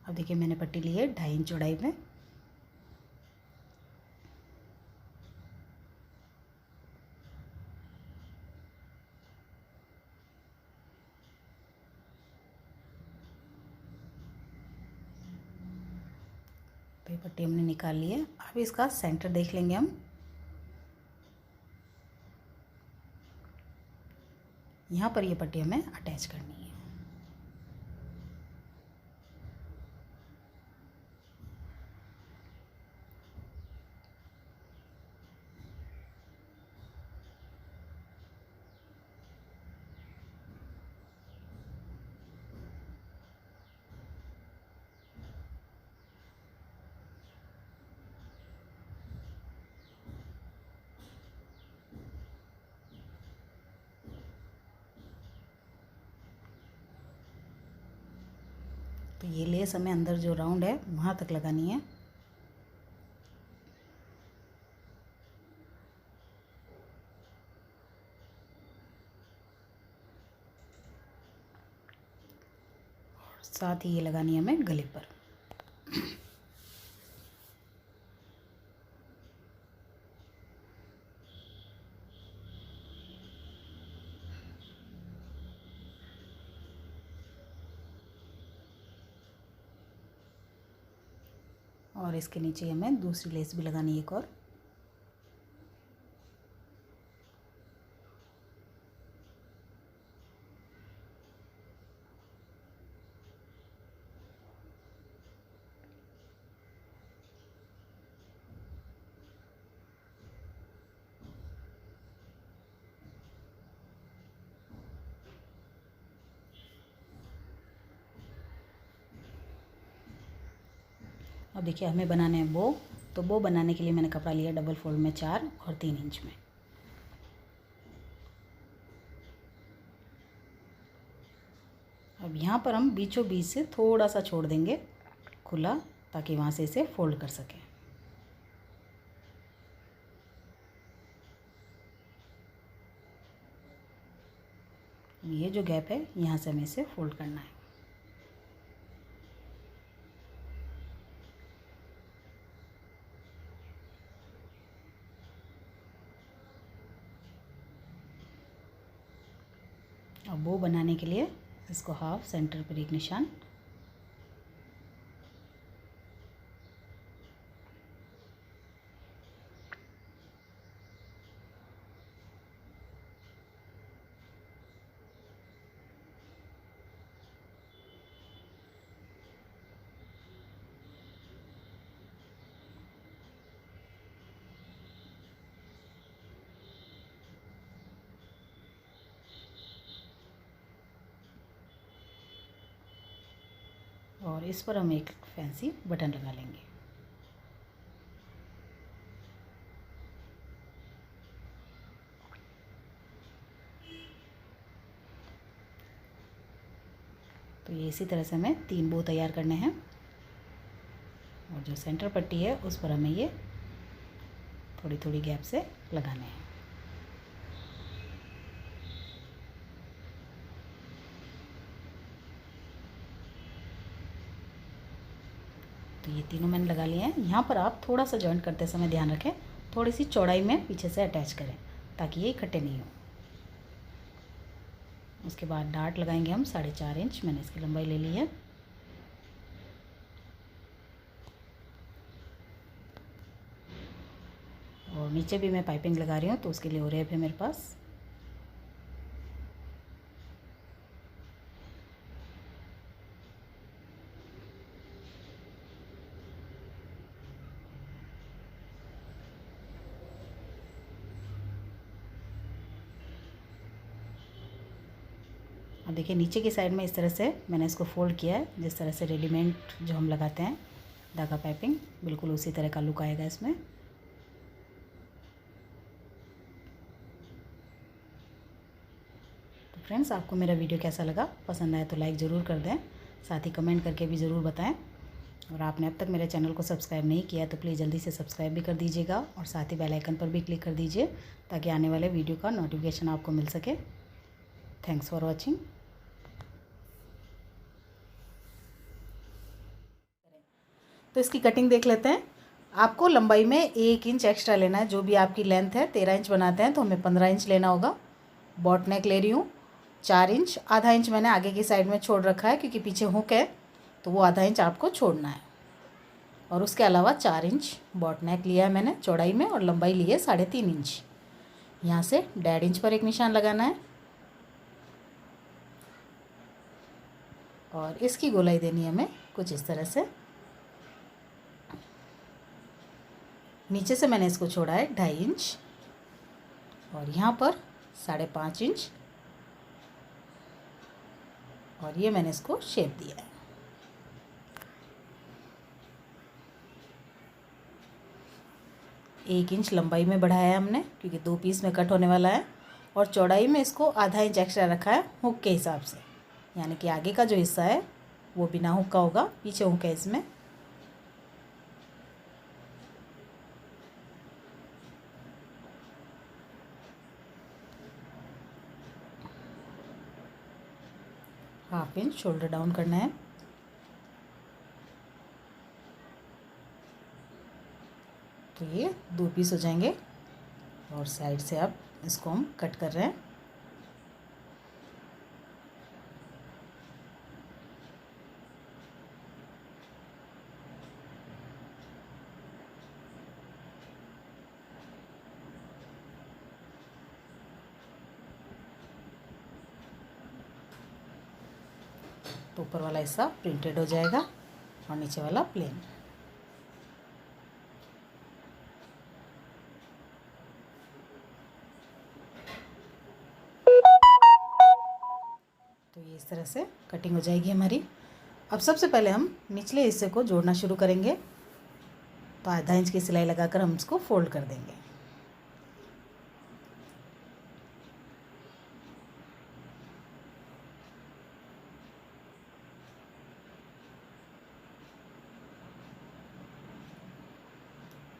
अब देखिए मैंने पट्टी ली है 2.5 इंच चौड़ाई में। तो ये पट्टी हमने निकाल ली है। अब इसका सेंटर देख लेंगे हम। यहाँ पर ये पट्टी हमें अटैच करनी है। तो ये लेस हमें अंदर जो राउंड है वहाँ तक लगानी है। और साथ ही ये लगानी है हमें गले पर। और इसके नीचे हमें दूसरी लेस भी लगानी है एक और। अब देखिए हमें बनाने हैं बो। तो बो बनाने के लिए मैंने कपड़ा लिया डबल फोल्ड में 4 और 3 इंच में। अब यहाँ पर हम बीचों बीच से थोड़ा सा छोड़ देंगे खुला, ताकि वहाँ से इसे फोल्ड कर सकें। ये जो गैप है यहाँ से हमें इसे फोल्ड करना है। अब बो बनाने के लिए इसको हाफ सेंटर पर एक निशान, और इस पर हम एक फैंसी बटन लगा लेंगे। तो ये इसी तरह से हमें 3 बो तैयार करने हैं और जो सेंटर पट्टी है उस पर हमें ये थोड़ी थोड़ी गैप से लगाने हैं। तो ये तीनों मैंने लगा लिए हैं। यहाँ पर आप थोड़ा सा जॉइंट करते समय ध्यान रखें, थोड़ी सी चौड़ाई में पीछे से अटैच करें ताकि ये इकट्ठे नहीं हो। उसके बाद डार्ट लगाएंगे हम 4.5 इंच, मैंने इसकी लंबाई ले ली है। और नीचे भी मैं पाइपिंग लगा रही हूँ तो उसके लिए ओरेब है मेरे पास। अब देखिए नीचे की साइड में इस तरह से मैंने इसको फोल्ड किया है, जिस तरह से रेडीमेड जो हम लगाते हैं धागा पाइपिंग, बिल्कुल उसी तरह का लुक आएगा इसमें। तो फ्रेंड्स, आपको मेरा वीडियो कैसा लगा, पसंद आया तो लाइक ज़रूर कर दें, साथ ही कमेंट करके भी ज़रूर बताएं। और आपने अब तक मेरे चैनल को सब्सक्राइब नहीं किया तो प्लीज़ जल्दी से सब्सक्राइब भी कर दीजिएगा और साथ ही बेल आइकन पर भी क्लिक कर दीजिए ताकि आने वाले वीडियो का नोटिफिकेशन आपको मिल सके। Thanks for watching. तो इसकी कटिंग देख लेते हैं। आपको लंबाई में 1 इंच एक्स्ट्रा लेना है। जो भी आपकी लेंथ है, 13 इंच बनाते हैं तो हमें 15 इंच लेना होगा। बॉट नेक ले रही हूँ 4 इंच, आधा इंच मैंने आगे की साइड में छोड़ रखा है क्योंकि पीछे हुक है तो वो आधा इंच आपको छोड़ना है। और उसके अलावा 4 इंच बॉट नेक लिया है मैंने चौड़ाई में और लंबाई ली है 3.5 इंच। यहाँ से 1.5 इंच पर एक निशान लगाना है और इसकी गोलाई देनी है हमें कुछ इस तरह से। नीचे से मैंने इसको छोड़ा है 2.5 इंच और यहाँ पर 5.5 इंच और ये मैंने इसको शेप दिया है। एक इंच लंबाई में बढ़ाया है हमने क्योंकि 2 पीस में कट होने वाला है और चौड़ाई में इसको आधा इंच एक्स्ट्रा रखा है हुक के हिसाब से, यानी कि आगे का जो हिस्सा है वो बिना हुक का होगा, पीछे हुक है इसमें। हाफ इंच शोल्डर डाउन करना है। तो ये 2 पीस हो जाएंगे और साइड से अब इसको हम कट कर रहे हैं। तो ऊपर वाला हिस्सा प्रिंटेड हो जाएगा और नीचे वाला प्लेन। तो ये इस तरह से कटिंग हो जाएगी हमारी। अब सबसे पहले हम निचले हिस्से को जोड़ना शुरू करेंगे। तो आधा इंच की सिलाई लगाकर हम इसको फोल्ड कर देंगे।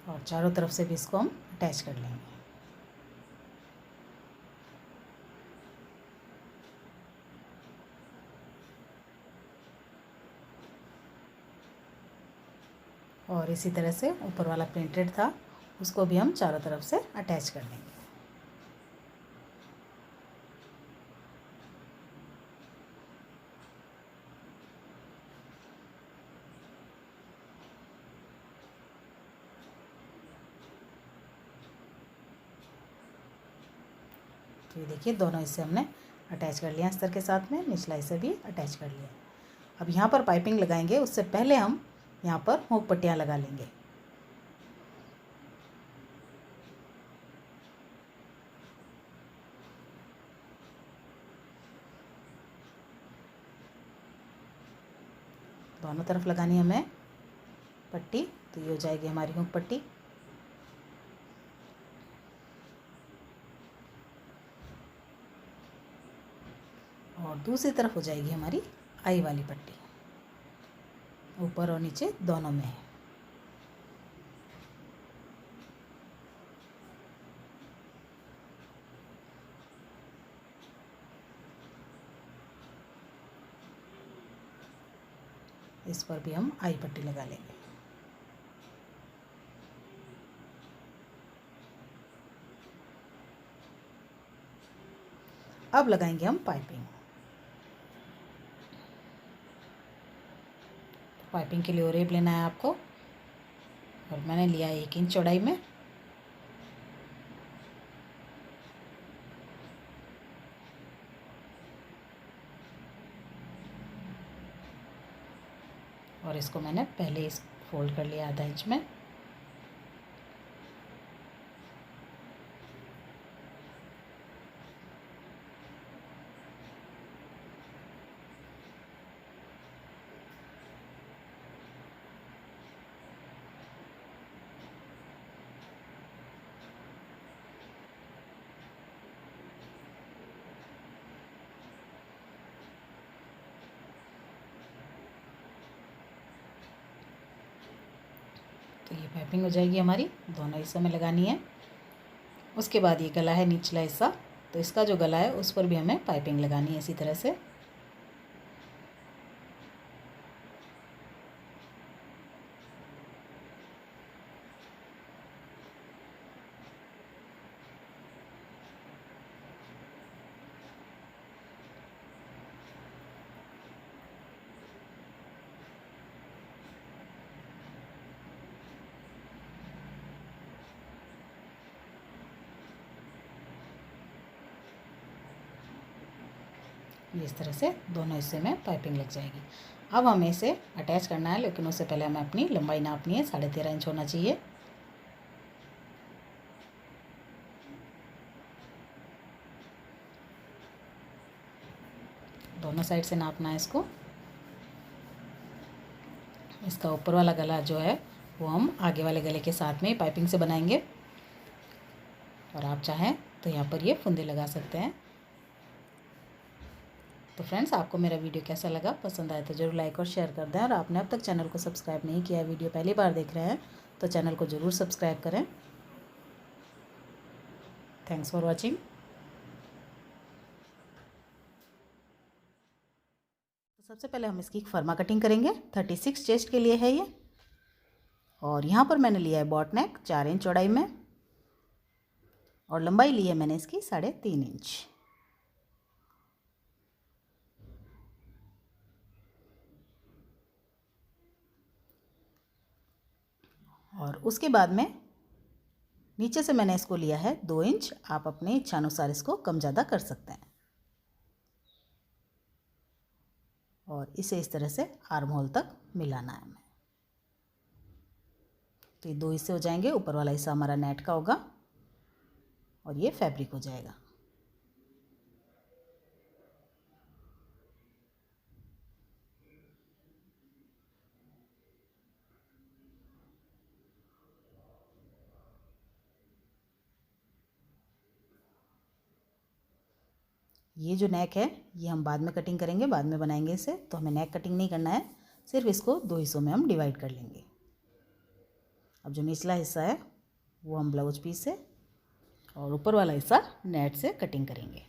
और चारों तरफ से भी इसको हम अटैच कर लेंगे। और इसी तरह से ऊपर वाला प्रिंटेड था उसको भी हम चारों तरफ से अटैच कर लेंगे। तो ये देखिए दोनों हिस्से हमने अटैच कर लिया अस्तर के साथ में, निचला हिस्सा भी अटैच कर लिया। अब यहाँ पर पाइपिंग लगाएंगे उससे पहले हम यहाँ पर हुक पट्टियाँ लगा लेंगे। दोनों तरफ लगानी है हमें पट्टी, तो ये हो जाएगी हमारी हुक पट्टी। और दूसरी तरफ हो जाएगी हमारी आई वाली पट्टी, ऊपर और नीचे दोनों में है। इस पर भी हम आई पट्टी लगा लेंगे। अब लगाएंगे हम पाइपिंग। पाइपिंग के लिए ओरेब लेना है आपको, और मैंने लिया 1 इंच चौड़ाई में। और इसको मैंने पहले इस फोल्ड कर लिया आधा इंच में। तो ये पाइपिंग हो जाएगी हमारी, दोनों हिस्सों में लगानी है। उसके बाद ये गला है निचला हिस्सा, तो इसका जो गला है उस पर भी हमें पाइपिंग लगानी है इसी तरह से। इस तरह से दोनों हिस्से में पाइपिंग लग जाएगी। अब हमें इसे अटैच करना है, लेकिन उससे पहले हमें अपनी लंबाई नापनी है। 13.5 इंच होना चाहिए। दोनों साइड से नापना है इसको। इसका ऊपर वाला गला जो है वो हम आगे वाले गले के साथ में पाइपिंग से बनाएंगे, और आप चाहें तो यहाँ पर ये फुंदे लगा सकते हैं। तो फ्रेंड्स, आपको मेरा वीडियो कैसा लगा, पसंद आए तो ज़रूर लाइक और शेयर कर दें। और आपने अब तक चैनल को सब्सक्राइब नहीं किया है, वीडियो पहली बार देख रहे हैं, तो चैनल को ज़रूर सब्सक्राइब करें। Thanks for watching. तो सबसे पहले हम इसकी फर्मा कटिंग करेंगे। 36 चेस्ट के लिए है ये। और यहाँ पर मैंने लिया है बॉट नेक 4 इंच चौड़ाई में, और लंबाई ली है मैंने इसकी 3.5 इंच। और उसके बाद में नीचे से मैंने इसको लिया है 2 इंच। आप अपने इच्छानुसार इसको कम ज़्यादा कर सकते हैं। और इसे इस तरह से आर्म होल तक मिलाना है हमें। तो ये 2 हिस्से हो जाएंगे। ऊपर वाला हिस्सा हमारा नेट का होगा और ये फैब्रिक हो जाएगा। ये जो नेक है ये हम बाद में कटिंग करेंगे, बाद में बनाएंगे इसे। तो हमें नेक कटिंग नहीं करना है, सिर्फ इसको 2 हिस्सों में हम डिवाइड कर लेंगे। अब जो निचला हिस्सा है वो हम ब्लाउज पीस से, और ऊपर वाला हिस्सा नेट से कटिंग करेंगे।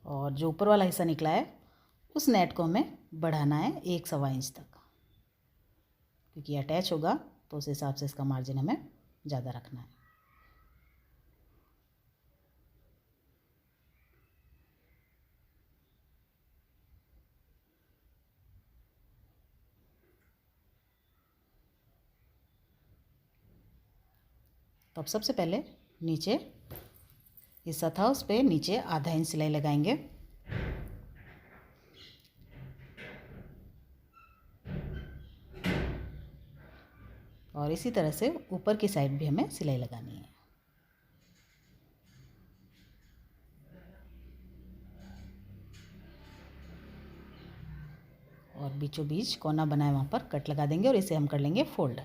और जो ऊपर वाला हिस्सा निकला है उस नेट को हमें बढ़ाना है 1 सवा इंच तक। क्योंकि अटैच होगा तो उस हिसाब से इसका मार्जिन हमें ज़्यादा रखना है। तो अब सबसे पहले नीचे हिस्सा था उस पर नीचे आधा इंच सिलाई लगाएंगे। और इसी तरह से ऊपर की साइड भी हमें सिलाई लगानी है। और बीचों बीच कोना बनाए वहाँ पर कट लगा देंगे और इसे हम कर लेंगे फोल्ड।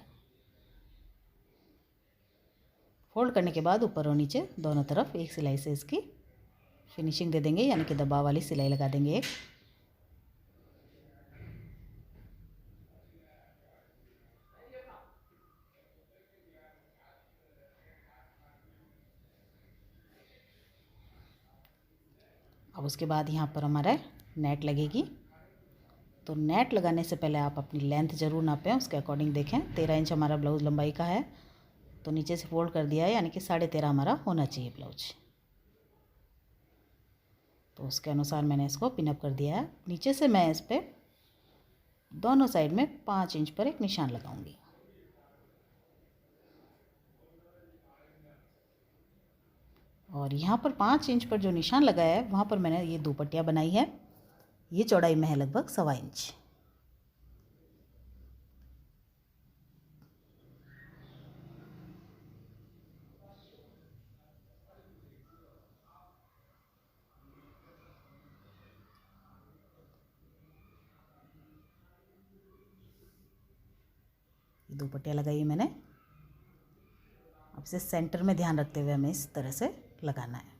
फोल्ड करने के बाद ऊपर और नीचे दोनों तरफ एक सिलाई से इसकी फिनिशिंग दे देंगे, यानी कि दबाव वाली सिलाई लगा देंगे एक। अब उसके बाद यहाँ पर हमारा नेट लगेगी। तो नेट लगाने से पहले आप अपनी लेंथ ज़रूर नापें, उसके अकॉर्डिंग देखें। 13 इंच हमारा ब्लाउज़ लंबाई का है, तो नीचे से फोल्ड कर दिया है, यानी कि 13.5 हमारा होना चाहिए ब्लाउज। तो उसके अनुसार मैंने इसको पिनअप कर दिया है। नीचे से मैं इस पर दोनों साइड में 5 इंच पर एक निशान लगाऊंगी। और यहाँ पर 5 इंच पर जो निशान लगाया है वहाँ पर मैंने ये 2 पट्टियाँ बनाई है। ये चौड़ाई में है लगभग 1.25 इंच। ये 2 पट्टियाँ लगाई है मैंने। अब इसे सेंटर में ध्यान रखते हुए हमें इस तरह से लगाना है।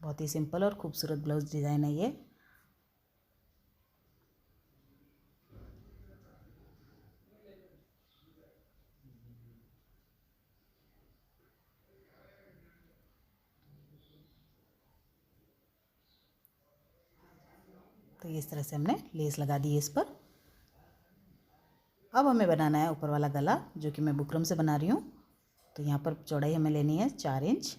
बहुत ही सिंपल और खूबसूरत ब्लाउज डिज़ाइन है ये। तो इस तरह से हमने लेस लगा दी है इस पर। अब हमें बनाना है ऊपर वाला गला, जो कि मैं बुकरम से बना रही हूँ। तो यहाँ पर चौड़ाई हमें लेनी है 4 इंच,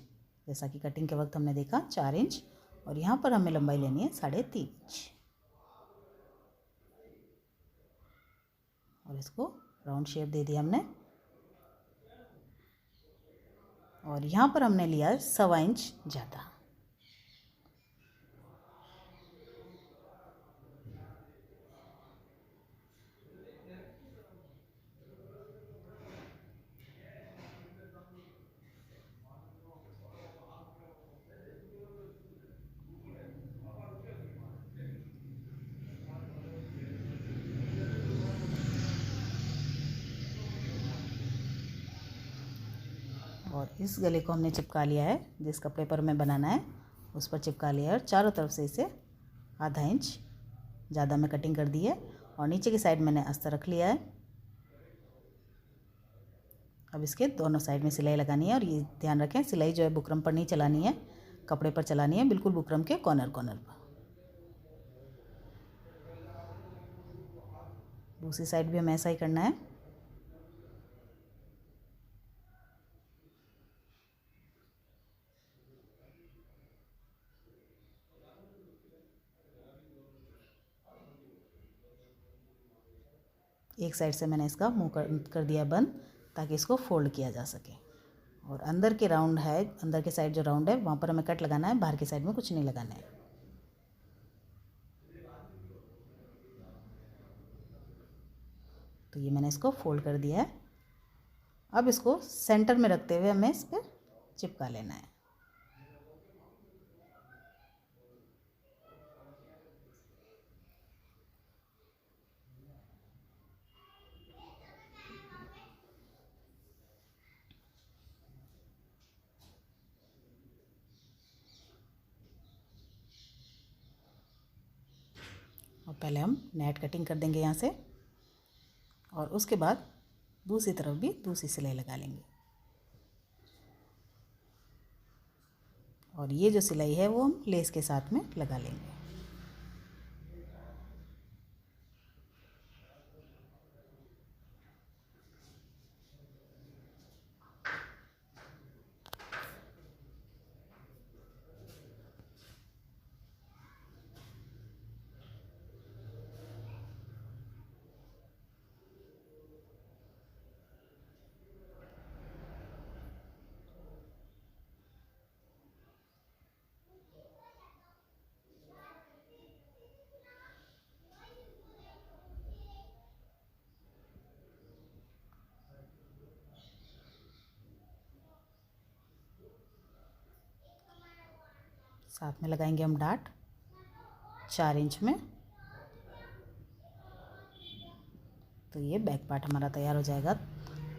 जैसा कि कटिंग के वक्त हमने देखा 4 इंच। और यहाँ पर हमें लंबाई लेनी है 3.5 इंच। और इसको राउंड शेप दे दिया हमने। और यहाँ पर हमने लिया 1.25 इंच ज़्यादा। और इस गले को हमने चिपका लिया है, जिस कपड़े पर हमें बनाना है उस पर चिपका लिया है। और चारों तरफ से इसे आधा इंच ज़्यादा में कटिंग कर दी है। और नीचे की साइड मैंने अस्तर रख लिया है। अब इसके दोनों साइड में सिलाई लगानी है। और ये ध्यान रखें, सिलाई जो है बुकरम पर नहीं चलानी है, कपड़े पर चलानी है, बिल्कुल बुकरम के कॉर्नर कॉर्नर पर। दूसरी साइड भी हमें ऐसा ही करना है। एक साइड से मैंने इसका मुंह कर दिया बंद, ताकि इसको फोल्ड किया जा सके। और अंदर के राउंड है, अंदर के साइड जो राउंड है वहाँ पर हमें कट लगाना है, बाहर की साइड में कुछ नहीं लगाना है। तो ये मैंने इसको फोल्ड कर दिया है। अब इसको सेंटर में रखते हुए हमें इस पर चिपका लेना है। और पहले हम नेट कटिंग कर देंगे यहाँ से, और उसके बाद दूसरी तरफ भी दूसरी सिलाई लगा लेंगे। और ये जो सिलाई है वो हम लेस के साथ में लगा लेंगे। साथ में लगाएंगे हम डाट 4 इंच में। तो ये बैक पार्ट हमारा तैयार हो जाएगा।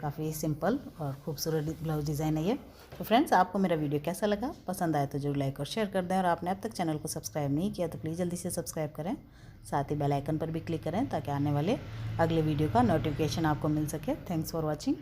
काफ़ी सिंपल और खूबसूरत ब्लाउज डिज़ाइन है ये। तो फ्रेंड्स, आपको मेरा वीडियो कैसा लगा? पसंद आए तो जरूर लाइक और शेयर कर दें, और आपने अब तक चैनल को सब्सक्राइब नहीं किया तो प्लीज़ जल्दी से सब्सक्राइब करें। साथ ही बेल आइकन पर भी क्लिक करें ताकि आने वाले अगले वीडियो का नोटिफिकेशन आपको मिल सके। Thanks for watching.